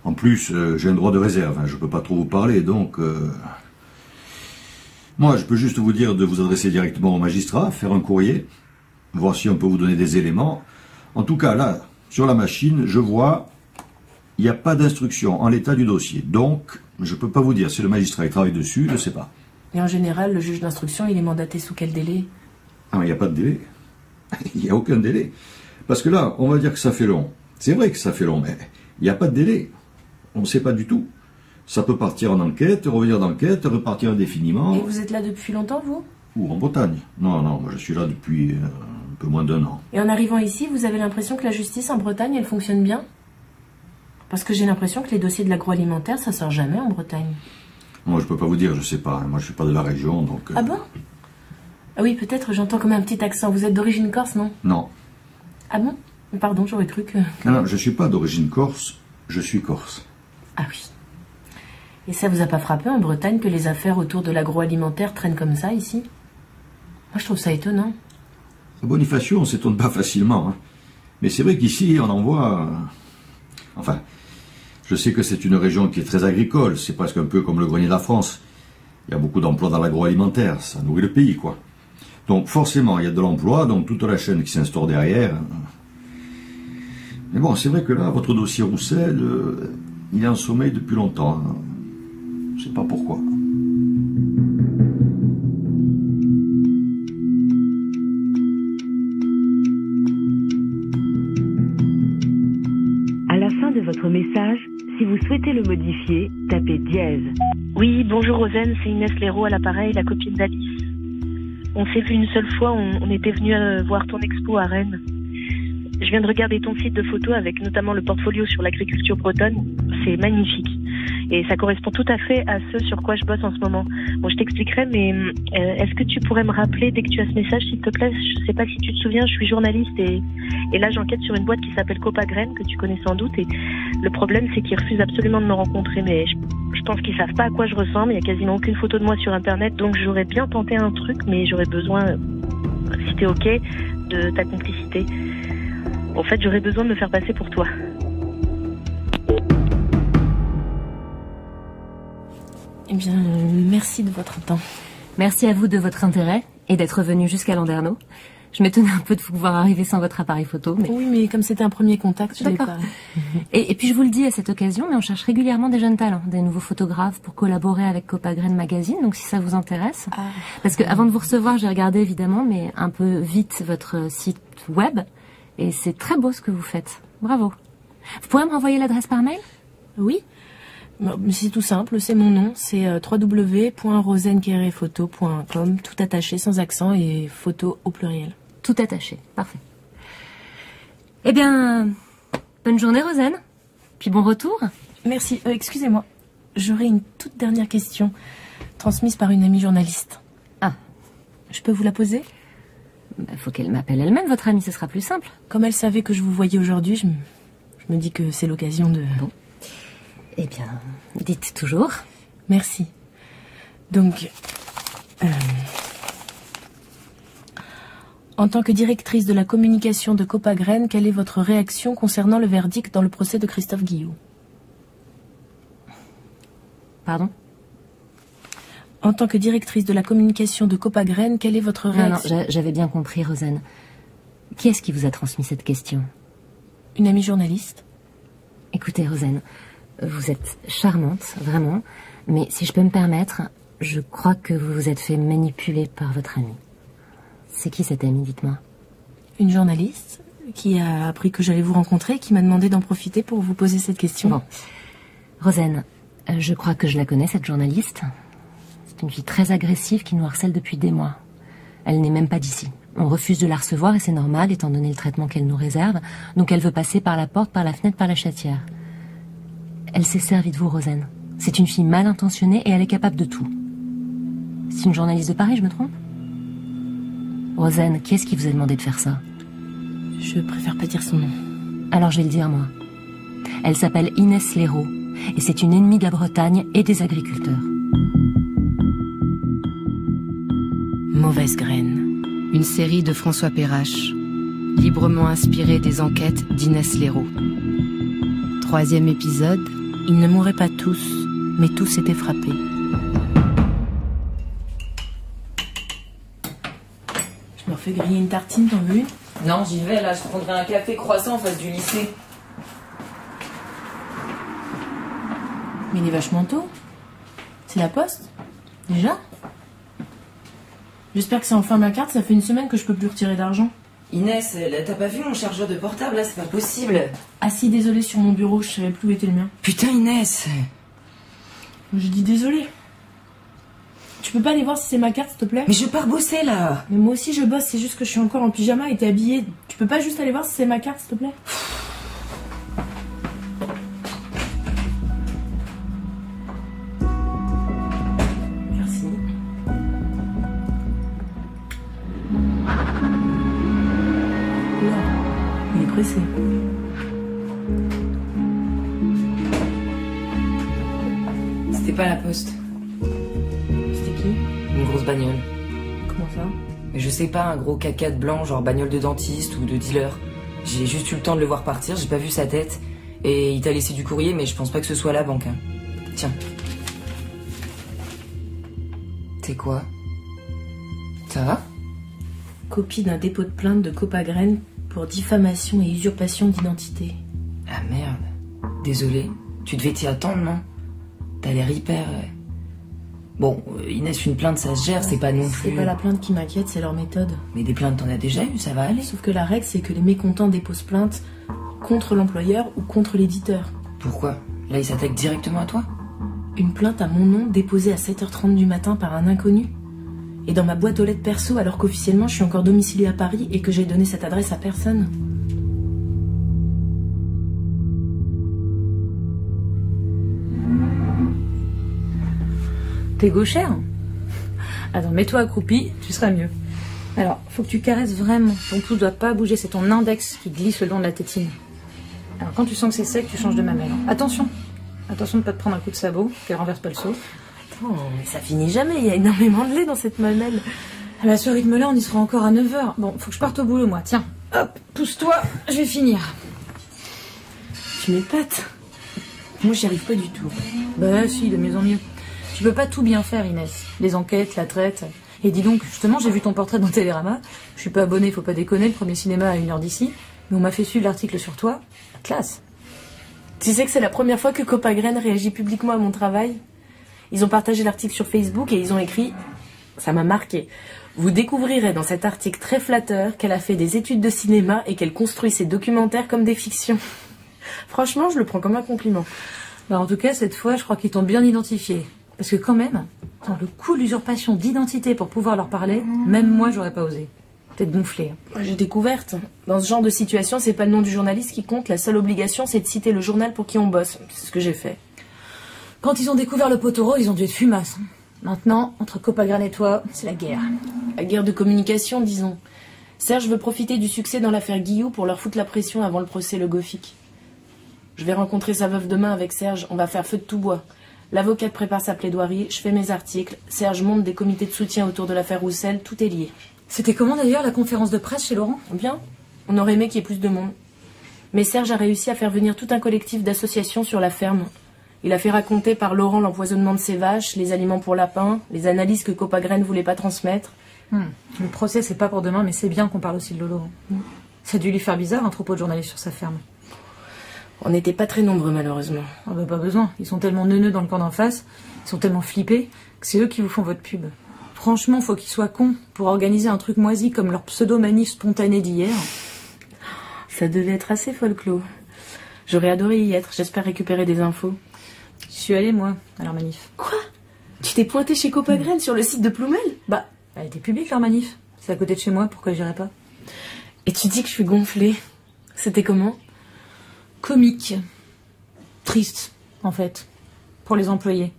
[SPEAKER 8] En plus, j'ai un droit de réserve, hein, je peux pas trop vous parler, donc... Moi, je peux juste vous dire de vous adresser directement au magistrat, faire un courrier, voir si on peut vous donner des éléments. En tout cas, là, sur la machine, je vois, il n'y a pas d'instruction en l'état du dossier. Donc, je peux pas vous dire si le magistrat il travaille dessus, je sais pas.
[SPEAKER 1] Et en général, le juge d'instruction, il est mandaté sous quel délai?
[SPEAKER 8] Ah, il n'y a pas de délai. Il n'y a aucun délai. Parce que là, on va dire que ça fait long. C'est vrai que ça fait long, mais il n'y a pas de délai. On ne sait pas du tout. Ça peut partir en enquête, revenir d'enquête, repartir indéfiniment.
[SPEAKER 1] Et vous êtes là depuis longtemps, vous?
[SPEAKER 8] Ou en Bretagne. Non, moi je suis là depuis un peu moins d'1 an.
[SPEAKER 1] Et en arrivant ici, vous avez l'impression que la justice en Bretagne, elle fonctionne bien? Parce que j'ai l'impression que les dossiers de l'agroalimentaire, ça sort jamais en Bretagne.
[SPEAKER 8] Moi, je peux pas vous dire, je sais pas. Moi, je suis pas de la région, donc...
[SPEAKER 1] Ah bon? Ah oui, peut-être, j'entends comme un petit accent. Vous êtes d'origine corse, non?
[SPEAKER 8] Non.
[SPEAKER 1] Ah bon? Pardon, j'aurais cru que...
[SPEAKER 8] Non, je suis pas d'origine corse, je suis corse.
[SPEAKER 1] Ah oui. Et ça vous a pas frappé en Bretagne que les affaires autour de l'agroalimentaire traînent comme ça, ici? Moi, je trouve ça étonnant.
[SPEAKER 8] À Bonifacio, on s'étonne pas facilement, hein. Mais c'est vrai qu'ici, on en voit... Enfin, je sais que c'est une région qui est très agricole, c'est presque un peu comme le grenier de la France. Il y a beaucoup d'emplois dans l'agroalimentaire, ça nourrit le pays, quoi. Donc forcément, il y a de l'emploi, donc toute la chaîne qui s'instaure derrière. Mais bon, c'est vrai que là, votre dossier Roussel, il est en sommeil depuis longtemps. Je sais pas pourquoi.
[SPEAKER 9] À la fin de votre message, si vous souhaitez le modifier, tapez dièse.
[SPEAKER 10] Oui, bonjour Rosen, c'est Inès Léraud à l'appareil, la copine d'Alice. On s'est vu une seule fois, on était venu voir ton expo à Rennes. Je viens de regarder ton site de photos avec notamment le portfolio sur l'agriculture bretonne. C'est magnifique. Et ça correspond tout à fait à ce sur quoi je bosse en ce moment. Bon, je t'expliquerai, mais est-ce que tu pourrais me rappeler dès que tu as ce message, s'il te plaît? Je sais pas si tu te souviens, je suis journaliste et là j'enquête sur une boîte qui s'appelle Copagraine, que tu connais sans doute. Et le problème, c'est qu'ils refusent absolument de me rencontrer. Mais je pense qu'ils savent pas à quoi je ressemble. Il y a quasiment aucune photo de moi sur Internet. Donc j'aurais bien tenté un truc, mais j'aurais besoin, si t'es ok, de ta complicité. En fait, j'aurais besoin de me faire passer pour toi.
[SPEAKER 1] Eh bien, merci de votre temps.
[SPEAKER 5] Merci à vous de votre intérêt et d'être venu jusqu'à Landerneau. Je m'étonnais un peu de vous voir arriver sans votre appareil photo. Mais...
[SPEAKER 1] Oui, mais comme c'était un premier contact, je l'ai pas.
[SPEAKER 5] Et puis je vous le dis à cette occasion, mais on cherche régulièrement des jeunes talents, des nouveaux photographes pour collaborer avec Copagraine Magazine, donc si ça vous intéresse. Ah. Parce que avant de vous recevoir, j'ai regardé évidemment, mais un peu vite votre site web, et c'est très beau ce que vous faites. Bravo. Vous pourrez me renvoyer l'adresse par mail?
[SPEAKER 1] Oui. C'est tout simple, c'est mon nom, c'est www.rosenquerephoto.com, tout attaché, sans accent et photo au pluriel.
[SPEAKER 5] Tout attaché, parfait. Eh bien, bonne journée Rosen, puis bon retour.
[SPEAKER 1] Merci, excusez-moi, j'aurais une toute dernière question, transmise par une amie journaliste.
[SPEAKER 5] Ah.
[SPEAKER 1] Je peux vous la poser?
[SPEAKER 5] Faut qu'elle m'appelle elle-même, votre amie, ce sera plus simple.
[SPEAKER 1] Comme elle savait que je vous voyais aujourd'hui, je me dis que c'est l'occasion de...
[SPEAKER 5] Bon. Eh bien, dites toujours.
[SPEAKER 1] Merci. Donc, en tant que directrice de la communication de Copagraine, quelle est votre réaction concernant le verdict dans le procès de Christophe Guillou?
[SPEAKER 5] Pardon?
[SPEAKER 1] En tant que directrice de la communication de Copagraine, quelle est votre réaction?
[SPEAKER 5] Non, j'avais bien compris, Rosen. Qui est-ce qui vous a transmis cette question?
[SPEAKER 1] Une amie journaliste.
[SPEAKER 5] Écoutez, Rosen, vous êtes charmante, vraiment, mais si je peux me permettre, je crois que vous vous êtes fait manipuler par votre amie. C'est qui cette amie, dites-moi?
[SPEAKER 1] Une journaliste qui a appris que j'allais vous rencontrer, qui m'a demandé d'en profiter pour vous poser cette question.
[SPEAKER 5] Bon. Rosen, je crois que je la connais, cette journaliste. C'est une fille très agressive qui nous harcèle depuis des mois. Elle n'est même pas d'ici. On refuse de la recevoir et c'est normal étant donné le traitement qu'elle nous réserve. Donc elle veut passer par la porte, par la fenêtre, par la chatière. Elle s'est servie de vous, Rosen. C'est une fille mal intentionnée et elle est capable de tout. C'est une journaliste de Paris, je me trompe? Rosen, qui est-ce qui vous a demandé de faire ça?
[SPEAKER 1] Je préfère pas dire son nom.
[SPEAKER 5] Alors je vais le dire, moi. Elle s'appelle Inès Léraud et c'est une ennemie de la Bretagne et des agriculteurs.
[SPEAKER 1] Mauvaise graine.
[SPEAKER 11] Une série de François Perrache, librement inspirée des enquêtes d'Inès Léraud. 3e épisode.
[SPEAKER 1] Ils ne mouraient pas tous, mais tous étaient frappés. Je me refais griller une tartine, t'en veux une?
[SPEAKER 7] Non, j'y vais là, je prendrai un café croissant en face du lycée.
[SPEAKER 1] Mais il est vachement tôt. C'est la poste? Déjà? J'espère que c'est enfin ma carte, ça fait une semaine que je peux plus retirer d'argent.
[SPEAKER 7] Inès, là, t'as pas vu mon chargeur de portable là, c'est pas possible.
[SPEAKER 1] Ah si, désolé, sur mon bureau, je savais plus où était le mien.
[SPEAKER 7] Putain Inès.
[SPEAKER 1] J'ai dit désolé. Tu peux pas aller voir si c'est ma carte, s'il te plaît?
[SPEAKER 7] Mais je pars bosser là.
[SPEAKER 1] Mais moi aussi je bosse, c'est juste que je suis encore en pyjama et t'es habillée. Tu peux pas juste aller voir si c'est ma carte, s'il te plaît? Merci. Là, il est pressé.
[SPEAKER 7] C'était pas la poste.
[SPEAKER 1] C'était qui?
[SPEAKER 7] Une grosse bagnole.
[SPEAKER 1] Comment ça?
[SPEAKER 7] Mais je sais pas, un gros 4x4 blanc, genre bagnole de dentiste ou de dealer. J'ai juste eu le temps de le voir partir, j'ai pas vu sa tête. Et il t'a laissé du courrier, mais je pense pas que ce soit la banque. Hein. Tiens. C'est quoi? Ça va?
[SPEAKER 1] Copie d'un dépôt de plainte de Copagraine pour diffamation et usurpation d'identité.
[SPEAKER 7] Ah merde. Désolé. Tu devais t'y attendre, non? T'as l'air hyper... Bon, Inès, une plainte, ça se gère, c'est pas non plus...
[SPEAKER 1] C'est pas la plainte qui m'inquiète, c'est leur méthode.
[SPEAKER 7] Mais des plaintes, t'en as déjà eu, ça va aller.
[SPEAKER 1] Sauf que la règle, c'est que les mécontents déposent plainte contre l'employeur ou contre l'éditeur.
[SPEAKER 7] Pourquoi? Là, ils s'attaquent directement à toi?
[SPEAKER 1] Une plainte à mon nom déposée à 7h30 du matin par un inconnu. Et dans ma boîte aux lettres perso, alors qu'officiellement, je suis encore domiciliée à Paris et que j'ai donné cette adresse à personne.
[SPEAKER 3] T'es gauchère? Attends, mets-toi accroupi, tu seras mieux. Alors, faut que tu caresses vraiment. Ton pouce doit pas bouger, c'est ton index qui glisse le long de la tétine. Alors, quand tu sens que c'est sec, tu changes de mamelle. Attention! Attention de pas te prendre un coup de sabot, qu'elle renverse pas le seau.
[SPEAKER 1] Attends, mais ça finit jamais, il y a énormément de lait dans cette mamelle.
[SPEAKER 3] Ah bah, ce rythme-là, on y sera encore à 9h. Bon, faut que je parte au boulot, moi. Tiens, hop, pousse-toi, je vais finir.
[SPEAKER 1] Tu m'épates. Moi, j'y arrive pas du tout.
[SPEAKER 3] Bah si, de mieux en mieux. Tu peux pas tout bien faire, Inès. Les enquêtes, la traite. Et dis donc, justement, j'ai vu ton portrait dans Télérama. Je suis pas abonnée, faut pas déconner, le premier cinéma à 1h d'ici. Mais on m'a fait suivre l'article sur toi. Classe.
[SPEAKER 1] Tu sais que c'est la première fois que Copagraine réagit publiquement à mon travail? Ils ont partagé l'article sur Facebook et ils ont écrit... Ça m'a marqué. Vous découvrirez dans cet article très flatteur qu'elle a fait des études de cinéma et qu'elle construit ses documentaires comme des fictions. Franchement, je le prends comme un compliment.
[SPEAKER 3] Bah en tout cas, cette fois, je crois qu'ils t'ont bien identifié. Parce que quand même, dans le coup de l'usurpation d'identité pour pouvoir leur parler, même moi, j'aurais pas osé. Peut-être gonflé.
[SPEAKER 1] J'ai découverte. Dans ce genre de situation, c'est pas le nom du journaliste qui compte. La seule obligation, c'est de citer le journal pour qui on bosse. C'est ce que j'ai fait.
[SPEAKER 3] Quand ils ont découvert le poteau, ils ont dû être fumasse. Maintenant, entre Copagraine et toi, c'est la guerre.
[SPEAKER 1] La guerre de communication, disons. Serge veut profiter du succès dans l'affaire Guillou pour leur foutre la pression avant le procès Le Goffic. Je vais rencontrer sa veuve demain avec Serge. On va faire feu de tout bois. L'avocate prépare sa plaidoirie, je fais mes articles. Serge monte des comités de soutien autour de l'affaire Roussel. Tout est lié.
[SPEAKER 3] C'était comment d'ailleurs la conférence de presse chez Laurent?
[SPEAKER 1] Bien. On aurait aimé qu'il y ait plus de monde. Mais Serge a réussi à faire venir tout un collectif d'associations sur la ferme. Il a fait raconter par Laurent l'empoisonnement de ses vaches, les aliments pour lapins, les analyses que Copagraine voulait pas transmettre.
[SPEAKER 3] Le procès, c'est pas pour demain, mais c'est bien qu'on parle aussi de Lolo. Ça a dû lui faire bizarre, un troupeau de journalistes sur sa ferme.
[SPEAKER 1] On n'était pas très nombreux, malheureusement.
[SPEAKER 3] Ah bah pas besoin. Ils sont tellement neuneux dans le camp d'en face, ils sont tellement flippés, que c'est eux qui vous font votre pub. Franchement, faut qu'ils soient cons pour organiser un truc moisi comme leur pseudo-manif spontané d'hier.
[SPEAKER 1] Ça devait être assez folklore. J'aurais adoré y être, j'espère récupérer des infos.
[SPEAKER 3] Je suis allée, moi, à leur manif.
[SPEAKER 1] Quoi? Tu t'es pointé chez Copagraine sur le site de Ploumel?
[SPEAKER 3] Bah, elle était publique leur manif. C'est à côté de chez moi, pourquoi j'irais pas?
[SPEAKER 1] Et tu dis que je suis gonflée. C'était comment?
[SPEAKER 3] Comique. Triste, en fait. Pour les employés.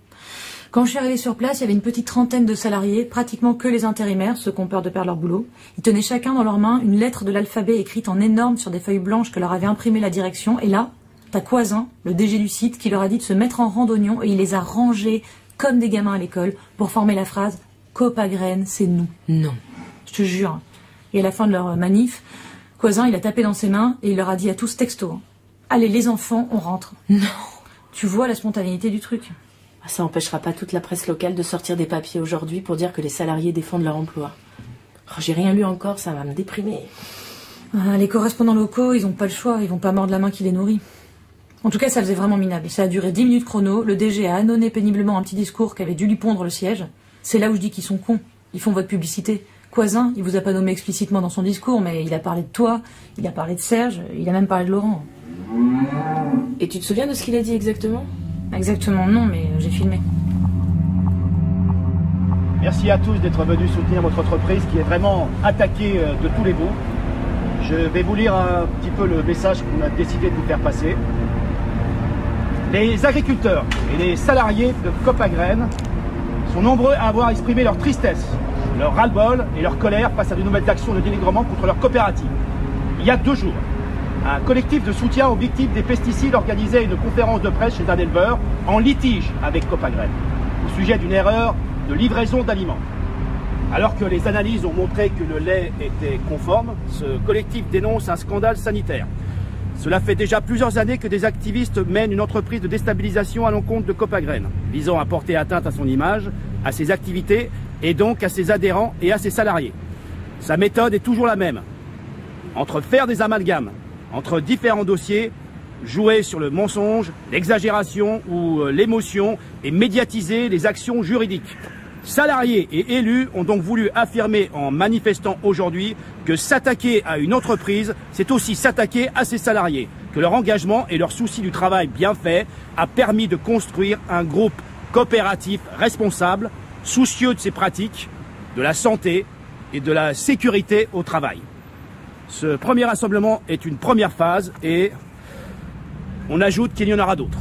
[SPEAKER 3] Quand je suis arrivée sur place, il y avait une petite trentaine de salariés, pratiquement que les intérimaires, ceux qui ont peur de perdre leur boulot. Ils tenaient chacun dans leurs mains une lettre de l'alphabet écrite en énorme sur des feuilles blanches que leur avait imprimé la direction. Et là, t'as Coisin, le DG du site, qui leur a dit de se mettre en rang d'oignons et il les a rangés comme des gamins à l'école pour former la phrase « Copagraine, c'est nous ».
[SPEAKER 1] Non.
[SPEAKER 3] Je te jure. Et à la fin de leur manif, Coisin, il a tapé dans ses mains et il leur a dit à tous texto « Allez les enfants, on rentre ».
[SPEAKER 1] Non.
[SPEAKER 3] Tu vois la spontanéité du truc.
[SPEAKER 1] Ça empêchera pas toute la presse locale de sortir des papiers aujourd'hui pour dire que les salariés défendent leur emploi. Oh, j'ai rien lu encore, ça va me déprimer.
[SPEAKER 3] Les correspondants locaux, ils ont pas le choix, ils vont pas mordre la main qui les nourrit. En tout cas, ça faisait vraiment minable. Ça a duré 10 minutes chrono, le DG a annonné péniblement un petit discours qui avait dû lui pondre le siège. C'est là où je dis qu'ils sont cons, ils font votre publicité. Coisin, il vous a pas nommé explicitement dans son discours, mais il a parlé de toi, il a parlé de Serge, il a même parlé de Laurent.
[SPEAKER 1] Et tu te souviens de ce qu'il a dit exactement?
[SPEAKER 3] Exactement non, mais j'ai filmé.
[SPEAKER 12] Merci à tous d'être venus soutenir votre entreprise qui est vraiment attaquée de tous les bouts. Je vais vous lire un petit peu le message qu'on a décidé de vous faire passer. Les agriculteurs et les salariés de Copagraine sont nombreux à avoir exprimé leur tristesse, leur ras-le-bol et leur colère face à de nouvelles actions de dénigrement contre leur coopérative. Il y a 2 jours, un collectif de soutien aux victimes des pesticides organisait une conférence de presse chez un éleveur en litige avec Copagraine au sujet d'une erreur de livraison d'aliments. Alors que les analyses ont montré que le lait était conforme, ce collectif dénonce un scandale sanitaire. Cela fait déjà plusieurs années que des activistes mènent une entreprise de déstabilisation à l'encontre de Copagraine, visant à porter atteinte à son image, à ses activités et donc à ses adhérents et à ses salariés. Sa méthode est toujours la même. Entre faire des amalgames entre différents dossiers, jouer sur le mensonge, l'exagération ou l'émotion et médiatiser les actions juridiques. Salariés et élus ont donc voulu affirmer en manifestant aujourd'hui que s'attaquer à une entreprise, c'est aussi s'attaquer à ses salariés, que leur engagement et leur souci du travail bien fait a permis de construire un groupe coopératif responsable, soucieux de ses pratiques, de la santé et de la sécurité au travail. Ce premier rassemblement est une première phase et on ajoute qu'il y en aura d'autres.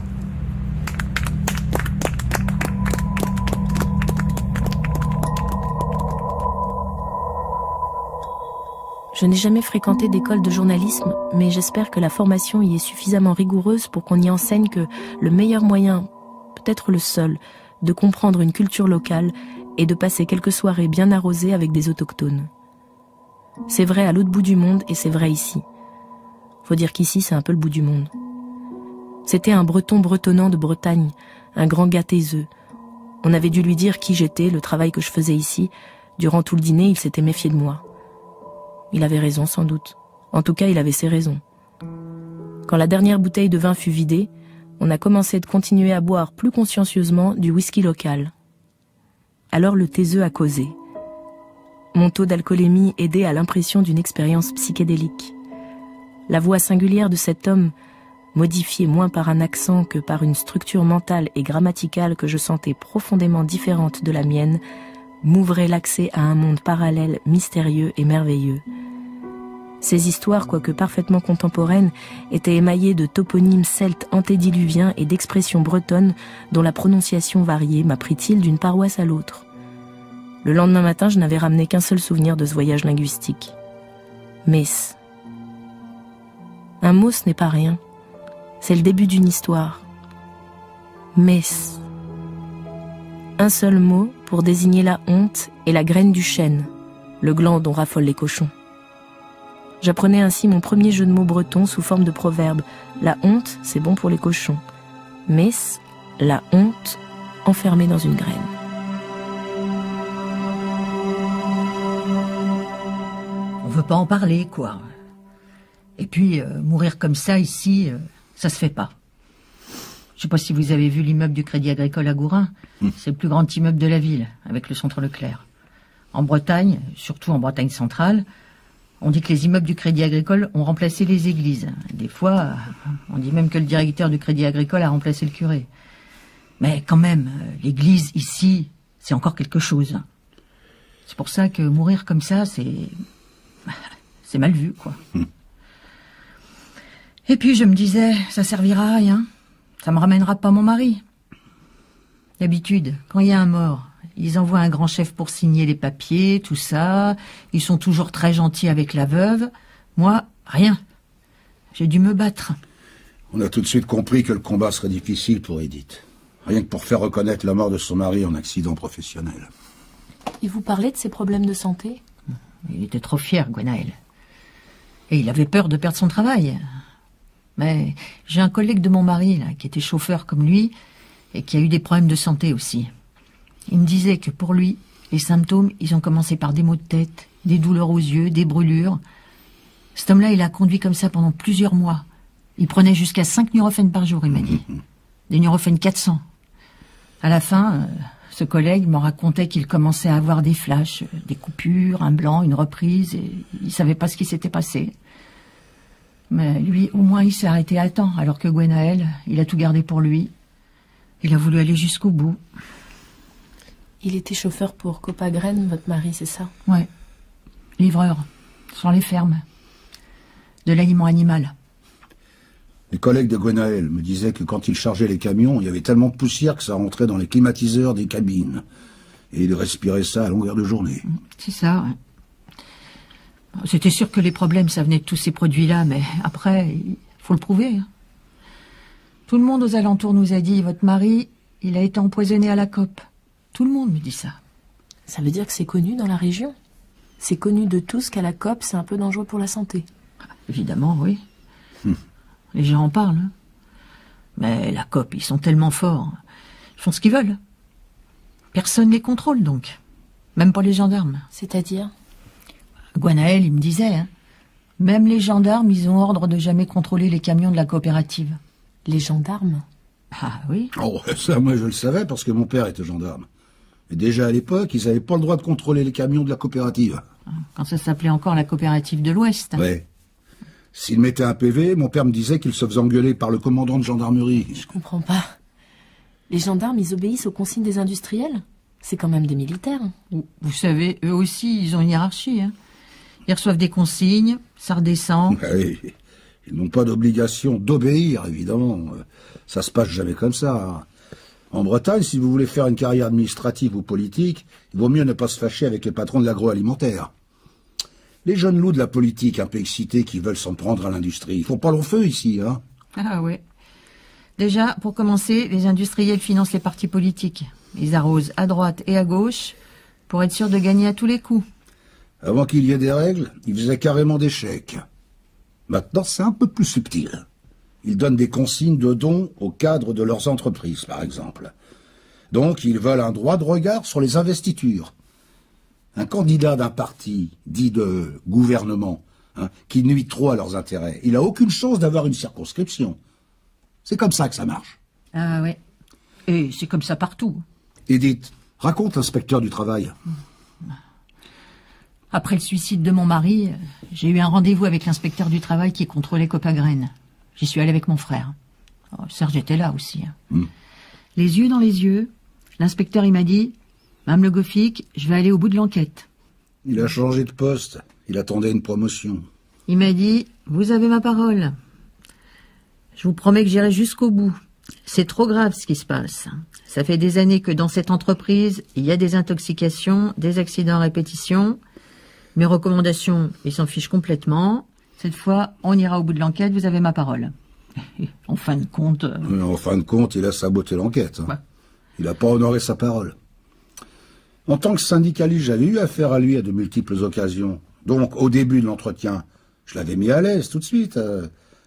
[SPEAKER 1] Je n'ai jamais fréquenté d'école de journalisme, mais j'espère que la formation y est suffisamment rigoureuse pour qu'on y enseigne que le meilleur moyen, peut-être le seul, de comprendre une culture locale est de passer quelques soirées bien arrosées avec des autochtones. C'est vrai à l'autre bout du monde et c'est vrai ici. Faut dire qu'ici, c'est un peu le bout du monde. C'était un breton bretonnant de Bretagne, un grand gars taiseux. On avait dû lui dire qui j'étais, le travail que je faisais ici. Durant tout le dîner, il s'était méfié de moi. Il avait raison, sans doute. En tout cas, il avait ses raisons. Quand la dernière bouteille de vin fut vidée, on a commencé de continuer à boire plus consciencieusement du whisky local. Alors le taiseux a causé. Mon taux d'alcoolémie aidait à l'impression d'une expérience psychédélique. La voix singulière de cet homme, modifiée moins par un accent que par une structure mentale et grammaticale que je sentais profondément différente de la mienne, m'ouvrait l'accès à un monde parallèle, mystérieux et merveilleux. Ces histoires, quoique parfaitement contemporaines, étaient émaillées de toponymes celtes antédiluviens et d'expressions bretonnes dont la prononciation variée m'apprit-il d'une paroisse à l'autre. Le lendemain matin, je n'avais ramené qu'un seul souvenir de ce voyage linguistique. Mess. Un mot, ce n'est pas rien. C'est le début d'une histoire. Mess. Un seul mot pour désigner la honte et la graine du chêne, le gland dont raffolent les cochons. J'apprenais ainsi mon premier jeu de mots breton sous forme de proverbe. La honte, c'est bon pour les cochons. Mess, la honte, enfermée dans une graine.
[SPEAKER 13] On veut pas en parler, quoi. Et puis, mourir comme ça, ici, ça se fait pas. Je sais pas si vous avez vu l'immeuble du Crédit Agricole à Gourin. C'est le plus grand immeuble de la ville, avec le centre Leclerc. En Bretagne, surtout en Bretagne centrale, on dit que les immeubles du Crédit Agricole ont remplacé les églises. Des fois, on dit même que le directeur du Crédit Agricole a remplacé le curé. Mais quand même, l'église, ici, c'est encore quelque chose. C'est pour ça que mourir comme ça, c'est mal vu, quoi. Et puis je me disais, ça servira à rien. Ça me ramènera pas mon mari. D'habitude, quand il y a un mort, ils envoient un grand chef pour signer les papiers, tout ça. Ils sont toujours très gentils avec la veuve. Moi, rien. J'ai dû me battre.
[SPEAKER 2] On a tout de suite compris que le combat serait difficile pour Edith. Rien que pour faire reconnaître la mort de son mari en accident professionnel.
[SPEAKER 1] Et vous parlez de ses problèmes de santé?
[SPEAKER 13] Il était trop fier, Gwenaël. Et il avait peur de perdre son travail. Mais j'ai un collègue de mon mari, là, qui était chauffeur comme lui, et qui a eu des problèmes de santé aussi. Il me disait que pour lui, les symptômes, ils ont commencé par des maux de tête, des douleurs aux yeux, des brûlures. Cet homme-là, il a conduit comme ça pendant plusieurs mois. Il prenait jusqu'à 5 Nurofen par jour, il m'a dit. Des Nurofen 400. À la fin, ce collègue m'en racontait qu'il commençait à avoir des flashs, des coupures, un blanc, une reprise, et il savait pas ce qui s'était passé. Mais lui, au moins, il s'est arrêté à temps, alors que Gwenaël, il a tout gardé pour lui. Il a voulu aller jusqu'au bout.
[SPEAKER 1] Il était chauffeur pour Copagren, votre mari, c'est ça?
[SPEAKER 13] Ouais. Livreur, sur les fermes. De l'aliment animal.
[SPEAKER 2] Les collègues de Gwenaël me disaient que quand ils chargeaient les camions, il y avait tellement de poussière que ça rentrait dans les climatiseurs des cabines. Et ils respiraient ça à longueur de journée.
[SPEAKER 13] C'est ça, ouais. C'était sûr que les problèmes, ça venait de tous ces produits-là, mais après, il faut le prouver. Tout le monde aux alentours nous a dit, votre mari, il a été empoisonné à la cope. Tout le monde me dit ça.
[SPEAKER 1] Ça veut dire que c'est connu dans la région? C'est connu de tous qu'à la cope, c'est un peu dangereux pour la santé?
[SPEAKER 13] Évidemment, oui. Les gens en parlent. Mais la cope, ils sont tellement forts. Ils font ce qu'ils veulent. Personne les contrôle, donc. Même pas les gendarmes.
[SPEAKER 1] C'est-à-dire?
[SPEAKER 13] Gwenaël, il me disait, même les gendarmes, ils ont ordre de jamais contrôler les camions de la coopérative.
[SPEAKER 1] Les gendarmes?
[SPEAKER 13] Ah oui.
[SPEAKER 2] Oh, ça, moi, je le savais parce que mon père était gendarme. Et déjà à l'époque, ils n'avaient pas le droit de contrôler les camions de la coopérative.
[SPEAKER 13] Quand ça s'appelait encore la coopérative de l'Ouest.
[SPEAKER 2] Oui. S'il mettait un PV, mon père me disait qu'il se faisait engueuler par le commandant de gendarmerie.
[SPEAKER 1] Je comprends pas. Les gendarmes, ils obéissent aux consignes des industriels? C'est quand même des militaires.
[SPEAKER 13] Vous savez, eux aussi, ils ont une hiérarchie. Ils reçoivent des consignes, ça redescend.
[SPEAKER 2] Oui. Ils n'ont pas d'obligation d'obéir, évidemment. Ça se passe jamais comme ça. En Bretagne, si vous voulez faire une carrière administrative ou politique, il vaut mieux ne pas se fâcher avec les patrons de l'agroalimentaire. Les jeunes loups de la politique, un peu excités, qui veulent s'en prendre à l'industrie, ils font pas long feu ici, hein.
[SPEAKER 13] Ah ouais. Déjà, pour commencer, les industriels financent les partis politiques. Ils arrosent à droite et à gauche pour être sûrs de gagner à tous les coups.
[SPEAKER 2] Avant qu'il y ait des règles, ils faisaient carrément des chèques. Maintenant, c'est un peu plus subtil. Ils donnent des consignes de dons aux cadres de leurs entreprises, par exemple. Donc, ils veulent un droit de regard sur les investitures. Un candidat d'un parti, dit de gouvernement, qui nuit trop à leurs intérêts, il n'a aucune chance d'avoir une circonscription. C'est comme ça que ça marche.
[SPEAKER 13] Ah ouais. Et c'est comme ça partout.
[SPEAKER 2] Edith, raconte l'inspecteur du travail.
[SPEAKER 13] Après le suicide de mon mari, j'ai eu un rendez-vous avec l'inspecteur du travail qui contrôlait Copagren. J'y suis allée avec mon frère. Oh, Serge était là aussi. Les yeux dans les yeux, l'inspecteur il m'a dit « Mme Le Goffik, je vais aller au bout de l'enquête. »
[SPEAKER 2] Il a changé de poste. Il attendait une promotion.
[SPEAKER 13] Il m'a dit « Vous avez ma parole. Je vous promets que j'irai jusqu'au bout. C'est trop grave ce qui se passe. Ça fait des années que dans cette entreprise, il y a des intoxications, des accidents à répétition. Mes recommandations, ils s'en fichent complètement. Cette fois, on ira au bout de l'enquête, vous avez ma parole. » En fin de compte...
[SPEAKER 2] En fin de compte, il a saboté l'enquête.
[SPEAKER 13] Ouais.
[SPEAKER 2] Il n'a pas honoré sa parole. En tant que syndicaliste, j'avais eu affaire à lui à de multiples occasions. Donc, au début de l'entretien, je l'avais mis à l'aise tout de suite.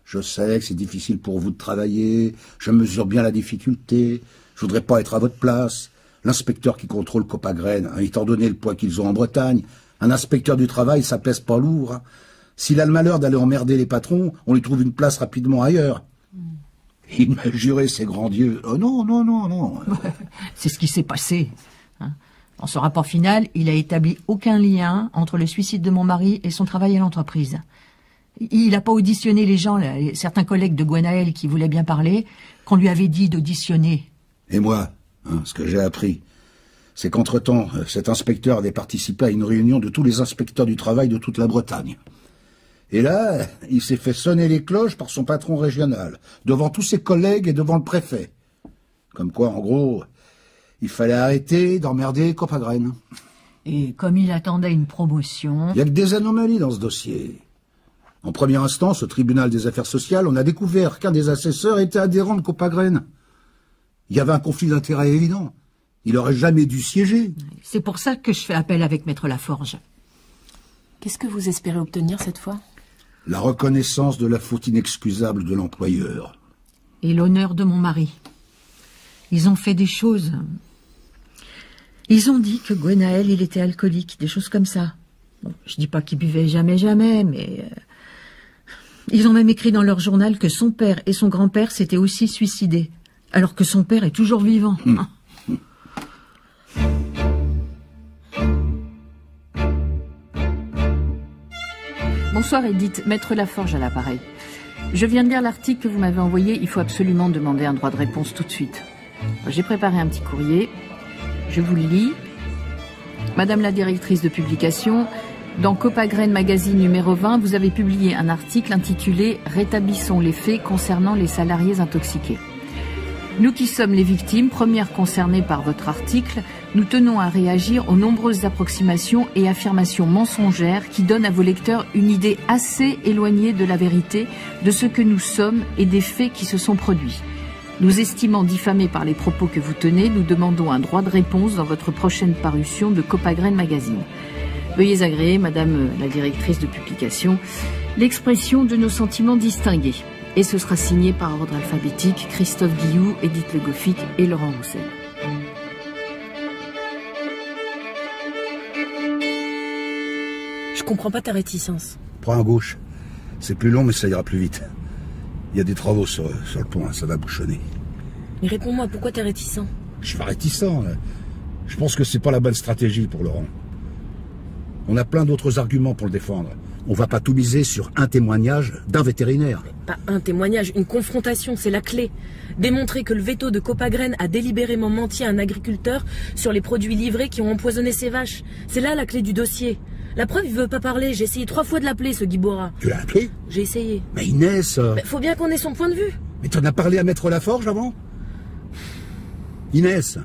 [SPEAKER 2] Je sais que c'est difficile pour vous de travailler, je mesure bien la difficulté, je voudrais pas être à votre place. L'inspecteur qui contrôle Copagren, étant donné le poids qu'ils ont en Bretagne, un inspecteur du travail, ça pèse pas lourd. S'il a le malheur d'aller emmerder les patrons, on lui trouve une place rapidement ailleurs. Il m'a juré, ces grands dieux. Oh non, non, non, non.
[SPEAKER 13] C'est ce qui s'est passé. Dans son rapport final, il a établi aucun lien entre le suicide de mon mari et son travail à l'entreprise. Il n'a pas auditionné les gens, certains collègues de Gwenaël qui voulaient bien parler, qu'on lui avait dit d'auditionner.
[SPEAKER 2] Et moi, ce que j'ai appris, c'est qu'entre-temps, cet inspecteur avait participé à une réunion de tous les inspecteurs du travail de toute la Bretagne. Et là, il s'est fait sonner les cloches par son patron régional, devant tous ses collègues et devant le préfet. Comme quoi, en gros, il fallait arrêter d'emmerder Copagrène.
[SPEAKER 13] Et comme il attendait une promotion...
[SPEAKER 2] Il y a que des anomalies dans ce dossier. En première instance, au tribunal des affaires sociales, on a découvert qu'un des assesseurs était adhérent de Copagrène. Il y avait un conflit d'intérêts évident. Il aurait jamais dû siéger.
[SPEAKER 13] C'est pour ça que je fais appel avec Maître Laforge.
[SPEAKER 1] Qu'est-ce que vous espérez obtenir cette fois?
[SPEAKER 2] La reconnaissance de la faute inexcusable de l'employeur.
[SPEAKER 13] Et l'honneur de mon mari. Ils ont fait des choses. Ils ont dit que Gwenaël, il était alcoolique, des choses comme ça. Bon, je dis pas qu'il buvait jamais, mais... Ils ont même écrit dans leur journal que son père et son grand-père s'étaient aussi suicidés, alors que son père est toujours vivant.
[SPEAKER 14] Bonsoir Edith, Maître Laforge à l'appareil. Je viens de lire l'article que vous m'avez envoyé, il faut absolument demander un droit de réponse tout de suite. J'ai préparé un petit courrier, je vous le lis. Madame la directrice de publication, dans Copagrène Magazine numéro 20, vous avez publié un article intitulé « Rétablissons les faits concernant les salariés intoxiqués ». Nous qui sommes les victimes, premières concernées par votre article, nous tenons à réagir aux nombreuses approximations et affirmations mensongères qui donnent à vos lecteurs une idée assez éloignée de la vérité, de ce que nous sommes et des faits qui se sont produits. Nous estimant diffamés par les propos que vous tenez, nous demandons un droit de réponse dans votre prochaine parution de Copagrène Magazine. Veuillez agréer, Madame la directrice de publication, l'expression de nos sentiments distingués. Et ce sera signé par ordre alphabétique Christophe Guilloux, Edith Le Goffic et Laurent Roussel.
[SPEAKER 1] Je comprends pas ta réticence.
[SPEAKER 2] Prends à gauche. C'est plus long, mais ça ira plus vite. Il y a des travaux sur le pont, hein, ça va bouchonner.
[SPEAKER 1] Mais réponds-moi, pourquoi t'es réticent?
[SPEAKER 2] Je suis pas réticent. Là. Je pense que c'est pas la bonne stratégie pour Laurent. On a plein d'autres arguments pour le défendre. On va pas tout miser sur un témoignage d'un vétérinaire.
[SPEAKER 1] Pas un témoignage, une confrontation, c'est la clé. Démontrer que le veto de Copagrène a délibérément menti à un agriculteur sur les produits livrés qui ont empoisonné ses vaches. C'est là la clé du dossier. La preuve, il veut pas parler. J'ai essayé 3 fois de l'appeler, ce Guy Borat.
[SPEAKER 2] Tu l'as appelé?
[SPEAKER 1] J'ai essayé.
[SPEAKER 2] Mais Inès...
[SPEAKER 1] Mais faut bien qu'on ait son point de vue.
[SPEAKER 2] Mais t'en as parlé à Maître Laforge avant? Inès,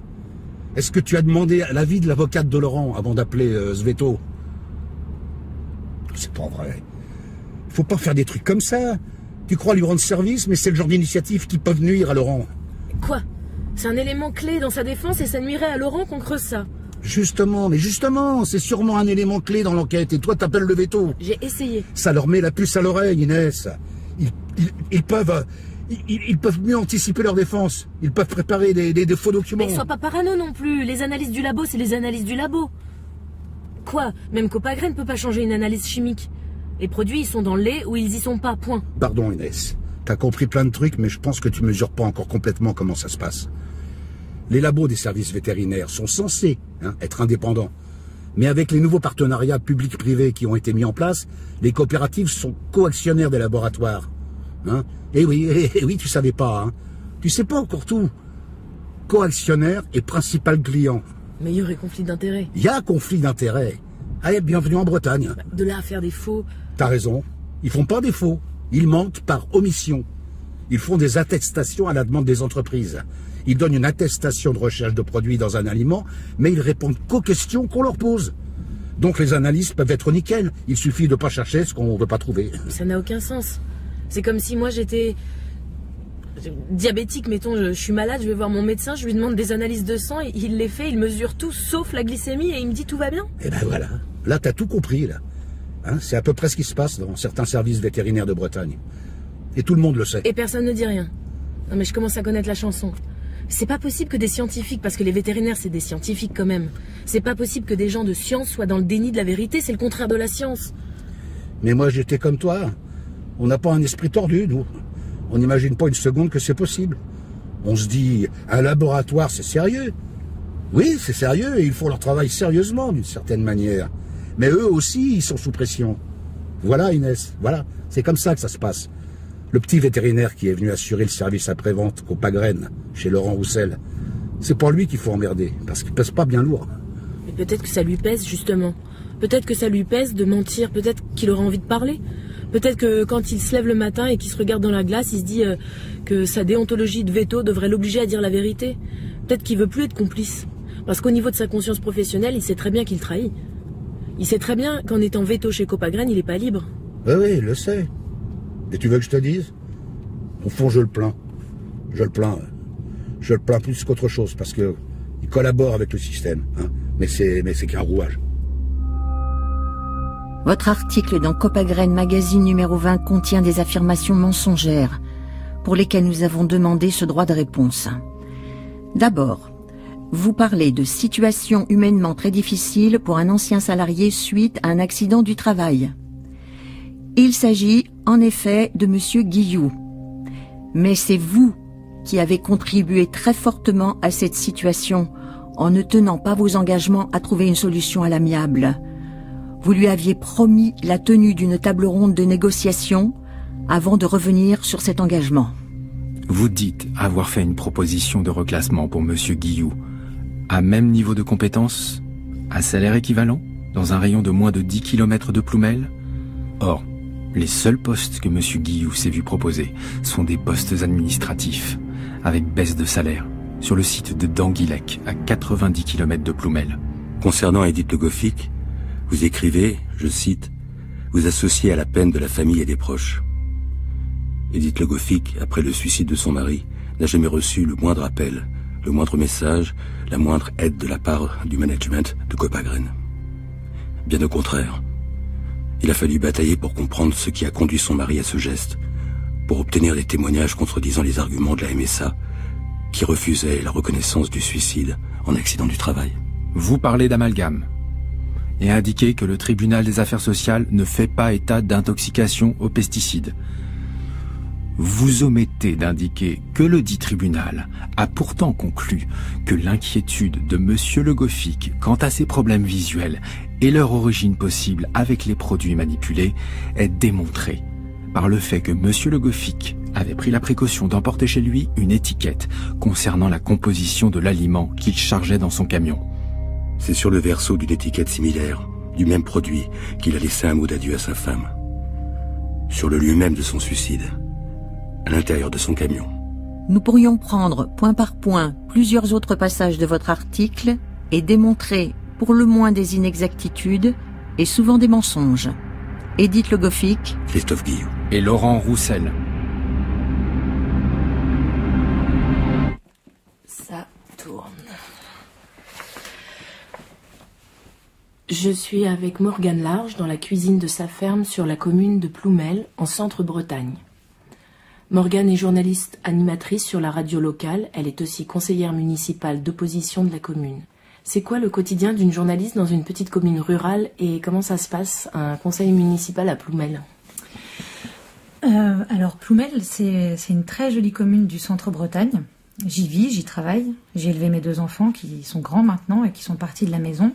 [SPEAKER 2] est-ce que tu as demandé l'avis de l'avocate de Laurent avant d'appeler ce veto? C'est pas vrai. Faut pas faire des trucs comme ça. Tu crois lui rendre service, mais c'est le genre d'initiative qui peuvent nuire à Laurent.
[SPEAKER 1] Quoi? C'est un élément clé dans sa défense et ça nuirait à Laurent qu'on creuse ça.
[SPEAKER 2] Justement, mais justement, c'est sûrement un élément clé dans l'enquête et toi t'appelles le veto.
[SPEAKER 1] J'ai essayé.
[SPEAKER 2] Ça leur met la puce à l'oreille, Inès. Ils peuvent mieux anticiper leur défense. Ils peuvent préparer des faux documents.
[SPEAKER 1] Mais sois pas parano non plus. Les analyses du labo, c'est les analyses du labo. Quoi? Même Copagrène ne peut pas changer une analyse chimique. Les produits, ils sont dans le lait ou ils y sont pas, point.
[SPEAKER 2] Pardon Inès, t'as compris plein de trucs, mais je pense que tu mesures pas encore complètement comment ça se passe. Les labos des services vétérinaires sont censés être indépendants. Mais avec les nouveaux partenariats publics-privés qui ont été mis en place, les coopératives sont coactionnaires des laboratoires. Eh oui, tu savais pas. Tu sais pas encore tout. Coactionnaire et principal client.
[SPEAKER 1] Mais il y aurait conflit d'intérêts.
[SPEAKER 2] Il y a conflit d'intérêts. Allez, bienvenue en Bretagne.
[SPEAKER 1] De là à faire des faux...
[SPEAKER 2] T'as raison. Ils font pas des faux. Ils mentent par omission. Ils font des attestations à la demande des entreprises. Ils donnent une attestation de recherche de produits dans un aliment, mais ils répondent qu'aux questions qu'on leur pose. Donc les analyses peuvent être nickel. Il suffit de pas chercher ce qu'on ne veut pas trouver.
[SPEAKER 1] Mais ça n'a aucun sens. C'est comme si moi j'étais... diabétique, mettons, je suis malade, je vais voir mon médecin, je lui demande des analyses de sang, il les fait, il mesure tout, sauf la glycémie, et il me dit tout va bien.
[SPEAKER 2] Et ben voilà, là t'as tout compris, là. C'est à peu près ce qui se passe dans certains services vétérinaires de Bretagne. Et tout le monde le sait.
[SPEAKER 1] Et personne ne dit rien. Non mais je commence à connaître la chanson. C'est pas possible que des scientifiques, parce que les vétérinaires c'est des scientifiques quand même, c'est pas possible que des gens de science soient dans le déni de la vérité, c'est le contraire de la science.
[SPEAKER 2] Mais moi j'étais comme toi, on n'a pas un esprit tordu, nous. On n'imagine pas une seconde que c'est possible. On se dit, un laboratoire, c'est sérieux. Oui, c'est sérieux, et ils font leur travail sérieusement, d'une certaine manière. Mais eux aussi, ils sont sous pression. Voilà, Inès, voilà. C'est comme ça que ça se passe. Le petit vétérinaire qui est venu assurer le service après-vente Copagrène, chez Laurent Roussel, C'est pas lui qu'il faut emmerder, parce qu'il pèse pas bien lourd.
[SPEAKER 1] Mais peut-être que ça lui pèse, justement. Peut-être que ça lui pèse de mentir, peut-être qu'il aura envie de parler. Peut-être que quand il se lève le matin et qu'il se regarde dans la glace, il se dit que sa déontologie de veto devrait l'obliger à dire la vérité. Peut-être qu'il veut plus être complice. Parce qu'au niveau de sa conscience professionnelle, il sait très bien qu'il trahit. Il sait très bien qu'en étant veto chez Copagrène, il n'est pas libre.
[SPEAKER 2] Oui, il le sait. Et tu veux que je te dise? Au fond, je le plains. Je le plains. Je le plains plus qu'autre chose, parce que il collabore avec le système. Hein. Mais c'est qu'un rouage.
[SPEAKER 13] Votre article dans Copagrène Magazine numéro 20 contient des affirmations mensongères pour lesquelles nous avons demandé ce droit de réponse. D'abord, vous parlez de situation humainement très difficile pour un ancien salarié suite à un accident du travail. Il s'agit en effet de Monsieur Guillou. Mais c'est vous qui avez contribué très fortement à cette situation en ne tenant pas vos engagements à trouver une solution à l'amiable. Vous lui aviez promis la tenue d'une table ronde de négociation avant de revenir sur cet engagement.
[SPEAKER 4] Vous dites avoir fait une proposition de reclassement pour Monsieur Guillou, à même niveau de compétence, à salaire équivalent, dans un rayon de moins de 10 km de Ploumel. Or, les seuls postes que Monsieur Guillou s'est vu proposer sont des postes administratifs, avec baisse de salaire, sur le site de Danguilec, à 90 km de Ploumel.
[SPEAKER 15] Concernant Edith Le Goffik, vous écrivez, je cite, « Vous associez à la peine de la famille et des proches ». Edith Le Goffik, après le suicide de son mari, n'a jamais reçu le moindre appel, le moindre message, la moindre aide de la part du management de Copagrène. Bien au contraire, il a fallu batailler pour comprendre ce qui a conduit son mari à ce geste, pour obtenir des témoignages contredisant les arguments de la MSA, qui refusait la reconnaissance du suicide en accident du travail.
[SPEAKER 4] Vous parlez d'amalgame et indiquez que le tribunal des affaires sociales ne fait pas état d'intoxication aux pesticides. Vous omettez d'indiquer que le dit tribunal a pourtant conclu que l'inquiétude de Monsieur Le Goffik quant à ses problèmes visuels et leur origine possible avec les produits manipulés est démontrée par le fait que Monsieur Le Goffik avait pris la précaution d'emporter chez lui une étiquette concernant la composition de l'aliment qu'il chargeait dans son camion.
[SPEAKER 15] C'est sur le verso d'une étiquette similaire, du même produit, qu'il a laissé un mot d'adieu à sa femme. Sur le lieu même de son suicide, à l'intérieur de son camion.
[SPEAKER 13] Nous pourrions prendre point par point plusieurs autres passages de votre article et démontrer pour le moins des inexactitudes et souvent des mensonges. Edith Le Goffik,
[SPEAKER 15] Christophe Guillou
[SPEAKER 4] et Laurent Roussel.
[SPEAKER 1] Ça tourne. Je suis avec Morgane Large dans la cuisine de sa ferme sur la commune de Ploumel, en Centre-Bretagne. Morgane est journaliste animatrice sur la radio locale. Elle est aussi conseillère municipale d'opposition de la commune. C'est quoi le quotidien d'une journaliste dans une petite commune rurale et comment ça se passe, un conseil municipal à Ploumel?
[SPEAKER 3] Alors Ploumel, c'est une très jolie commune du Centre-Bretagne. J'y vis, j'y travaille. J'ai élevé mes 2 enfants qui sont grands maintenant et qui sont partis de la maison.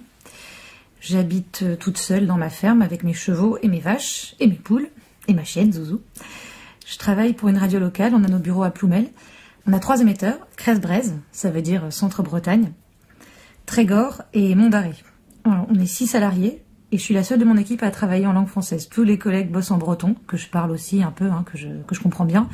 [SPEAKER 3] J'habite toute seule dans ma ferme avec mes chevaux et mes vaches et mes poules et ma chienne Zouzou. Je travaille pour une radio locale, on a nos bureaux à Ploumel. On a 3 émetteurs, Crèze-Braise, ça veut dire Centre-Bretagne, Trégor et Mont-d'Arrée. On est 6 salariés et je suis la seule de mon équipe à travailler en langue française. Tous les collègues bossent en breton, que je parle aussi un peu, que je comprends bien.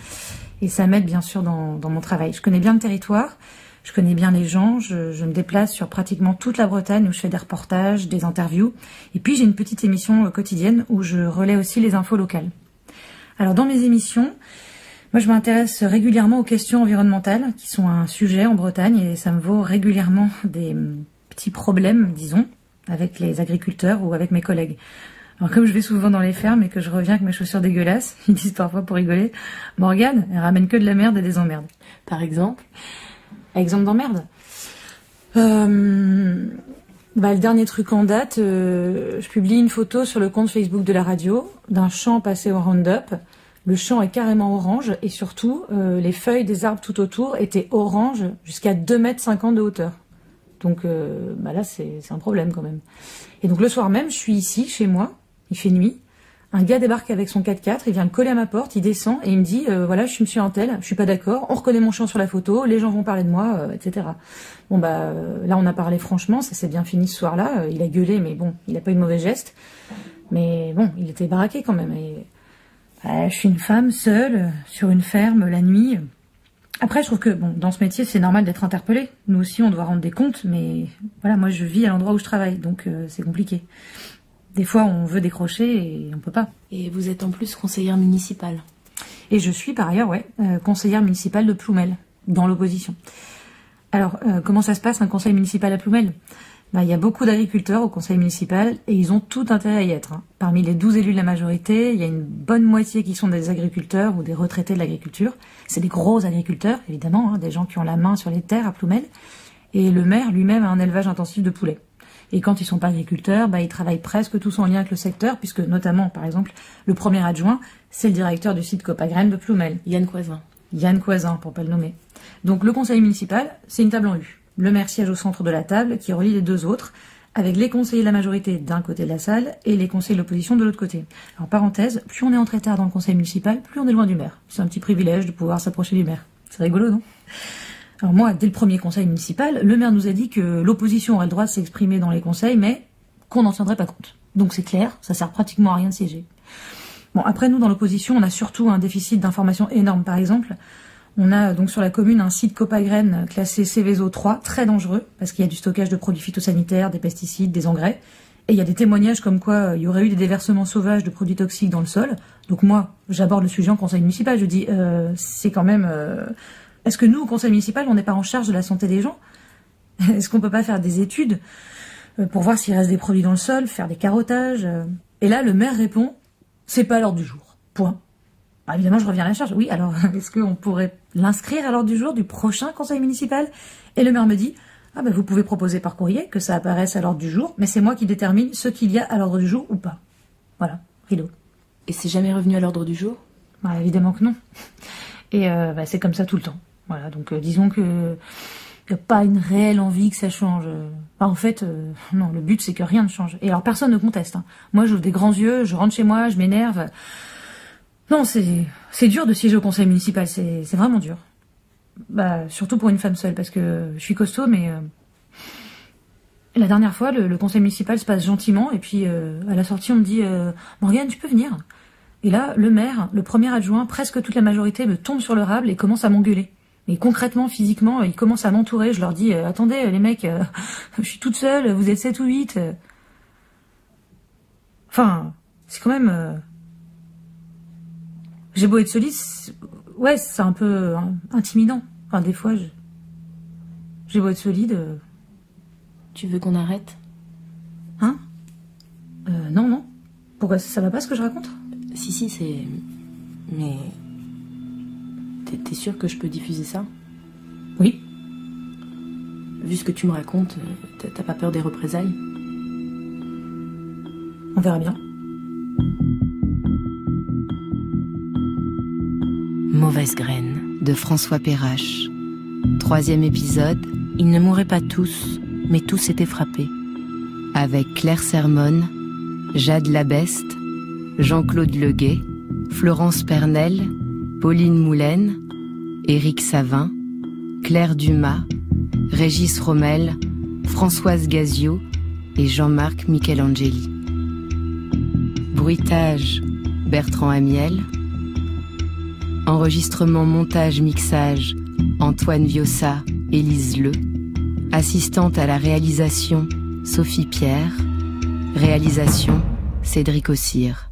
[SPEAKER 3] Et ça m'aide bien sûr dans mon travail. Je connais bien le territoire, je connais bien les gens, je me déplace sur pratiquement toute la Bretagne où je fais des reportages, des interviews. Et puis j'ai une petite émission quotidienne où je relais aussi les infos locales. Alors dans mes émissions, moi je m'intéresse régulièrement aux questions environnementales qui sont un sujet en Bretagne et ça me vaut régulièrement des petits problèmes, disons, avec les agriculteurs ou avec mes collègues. Alors comme je vais souvent dans les fermes et que je reviens avec mes chaussures dégueulasses, ils disent parfois pour rigoler, Morgane, elle ramène que de la merde et des emmerdes.
[SPEAKER 1] Par exemple?
[SPEAKER 3] Exemple d'emmerde. Le dernier truc en date, je publie une photo sur le compte Facebook de la radio d'un champ passé au Roundup. Le champ est carrément orange et surtout, les feuilles des arbres tout autour étaient oranges jusqu'à 2,50 m de hauteur. Donc là, c'est un problème quand même. Et donc le soir même, je suis ici, chez moi, il fait nuit. Un gars débarque avec son 4x4, il vient me coller à ma porte, il descend et il me dit voilà, je suis monsieur Antel, je suis pas d'accord, on reconnaît mon champ sur la photo, les gens vont parler de moi, etc. Bon bah là on a parlé franchement, ça s'est bien fini ce soir-là, il a gueulé mais bon, il a pas eu de mauvais geste. Mais bon, il était baraqué quand même. Et je suis une femme seule sur une ferme la nuit. Après, je trouve que bon, dans ce métier, c'est normal d'être interpellé. Nous aussi, on doit rendre des comptes, mais voilà, moi, je vis à l'endroit où je travaille, donc c'est compliqué. Des fois, on veut décrocher et on peut pas.
[SPEAKER 1] Et vous êtes en plus conseillère municipale.
[SPEAKER 3] Et je suis par ailleurs, conseillère municipale de Ploumel, dans l'opposition. Alors, comment ça se passe un conseil municipal à Ploumel ? Il y a beaucoup d'agriculteurs au conseil municipal et ils ont tout intérêt à y être. Parmi les 12 élus de la majorité, il y a une bonne moitié qui sont des agriculteurs ou des retraités de l'agriculture. C'est des gros agriculteurs, évidemment, des gens qui ont la main sur les terres à Ploumel. Et le maire lui-même a un élevage intensif de poulets. Et quand ils sont pas agriculteurs, ils travaillent presque tous en lien avec le secteur, puisque notamment, par exemple, le premier adjoint, c'est le directeur du site Copagrène de Ploumel.
[SPEAKER 1] Yann Coisin.
[SPEAKER 3] Yann Coisin, pour pas le nommer. Donc le conseil municipal, c'est une table en U. Le maire siège au centre de la table, qui relie les deux autres, avec les conseillers de la majorité d'un côté de la salle et les conseillers de l'opposition de l'autre côté. Alors parenthèse, plus on est entré tard dans le conseil municipal, plus on est loin du maire. C'est un petit privilège de pouvoir s'approcher du maire. C'est rigolo, non ? Alors moi, dès le premier conseil municipal, le maire nous a dit que l'opposition aurait le droit de s'exprimer dans les conseils, mais qu'on n'en tiendrait pas compte. Donc c'est clair, ça sert pratiquement à rien de siéger. Bon, après nous, dans l'opposition, on a surtout un déficit d'information énorme. Par exemple, on a donc sur la commune un site Copagrène classé Céveso 3, très dangereux, parce qu'il y a du stockage de produits phytosanitaires, des pesticides, des engrais. Et il y a des témoignages comme quoi il y aurait eu des déversements sauvages de produits toxiques dans le sol. Donc moi, j'aborde le sujet en conseil municipal. Je dis, c'est quand même... Est-ce que nous, au conseil municipal, on n'est pas en charge de la santé des gens ? Est-ce qu'on peut pas faire des études pour voir s'il reste des produits dans le sol, faire des carottages ? Et là, le maire répond, c'est pas à l'ordre du jour. Point. Évidemment, je reviens à la charge. Oui, alors, est-ce qu'on pourrait l'inscrire à l'ordre du jour du prochain conseil municipal ? Et le maire me dit, vous pouvez proposer par courrier que ça apparaisse à l'ordre du jour, mais c'est moi qui détermine ce qu'il y a à l'ordre du jour ou pas. Voilà, rideau.
[SPEAKER 1] Et c'est jamais revenu à l'ordre du jour ?
[SPEAKER 3] Évidemment que non. Et c'est comme ça tout le temps. Voilà, donc disons que il n'y a pas une réelle envie que ça change. En fait, non, le but c'est que rien ne change. Et alors personne ne conteste. Moi, j'ouvre des grands yeux, je rentre chez moi, je m'énerve. Non, c'est dur de siéger au conseil municipal, c'est vraiment dur. Surtout pour une femme seule, parce que je suis costaud, mais la dernière fois, le conseil municipal se passe gentiment, et puis à la sortie, on me dit Morgane, tu peux venir ? Et là, le maire, le premier adjoint, presque toute la majorité me tombe sur le râble et commence à m'engueuler. Mais concrètement, physiquement, ils commencent à m'entourer. Je leur dis attendez, les mecs, je suis toute seule, vous êtes 7 ou 8. Enfin, c'est quand même... J'ai beau être solide, c'est un peu intimidant. Enfin, des fois, j'ai beau être solide...
[SPEAKER 1] Tu veux qu'on arrête ?
[SPEAKER 3] Hein ? Non. Pourquoi ça va pas ce que je raconte ?
[SPEAKER 1] Si, c'est... Mais... T'es sûr que je peux diffuser ça ?
[SPEAKER 3] Oui.
[SPEAKER 1] Vu ce que tu me racontes, t'as pas peur des représailles ?
[SPEAKER 3] On verra bien.
[SPEAKER 11] Mauvaise graine, de François Perrache. 3e épisode.
[SPEAKER 1] Ils ne mouraient pas tous, mais tous étaient frappés.
[SPEAKER 11] Avec Claire Sermonne, Jade Labeste, Jean-Claude Leguet, Florence Pernel, Pauline Moulaine, Éric Savin, Claire Dumas, Régis Rommel, Françoise Gazio et Jean-Marc Michelangeli. Bruitage, Bertrand Amiel. Enregistrement, montage, mixage, Antoine Viossa, Élise Le. Assistante à la réalisation, Sophie Pierre. Réalisation, Cédric Ossire.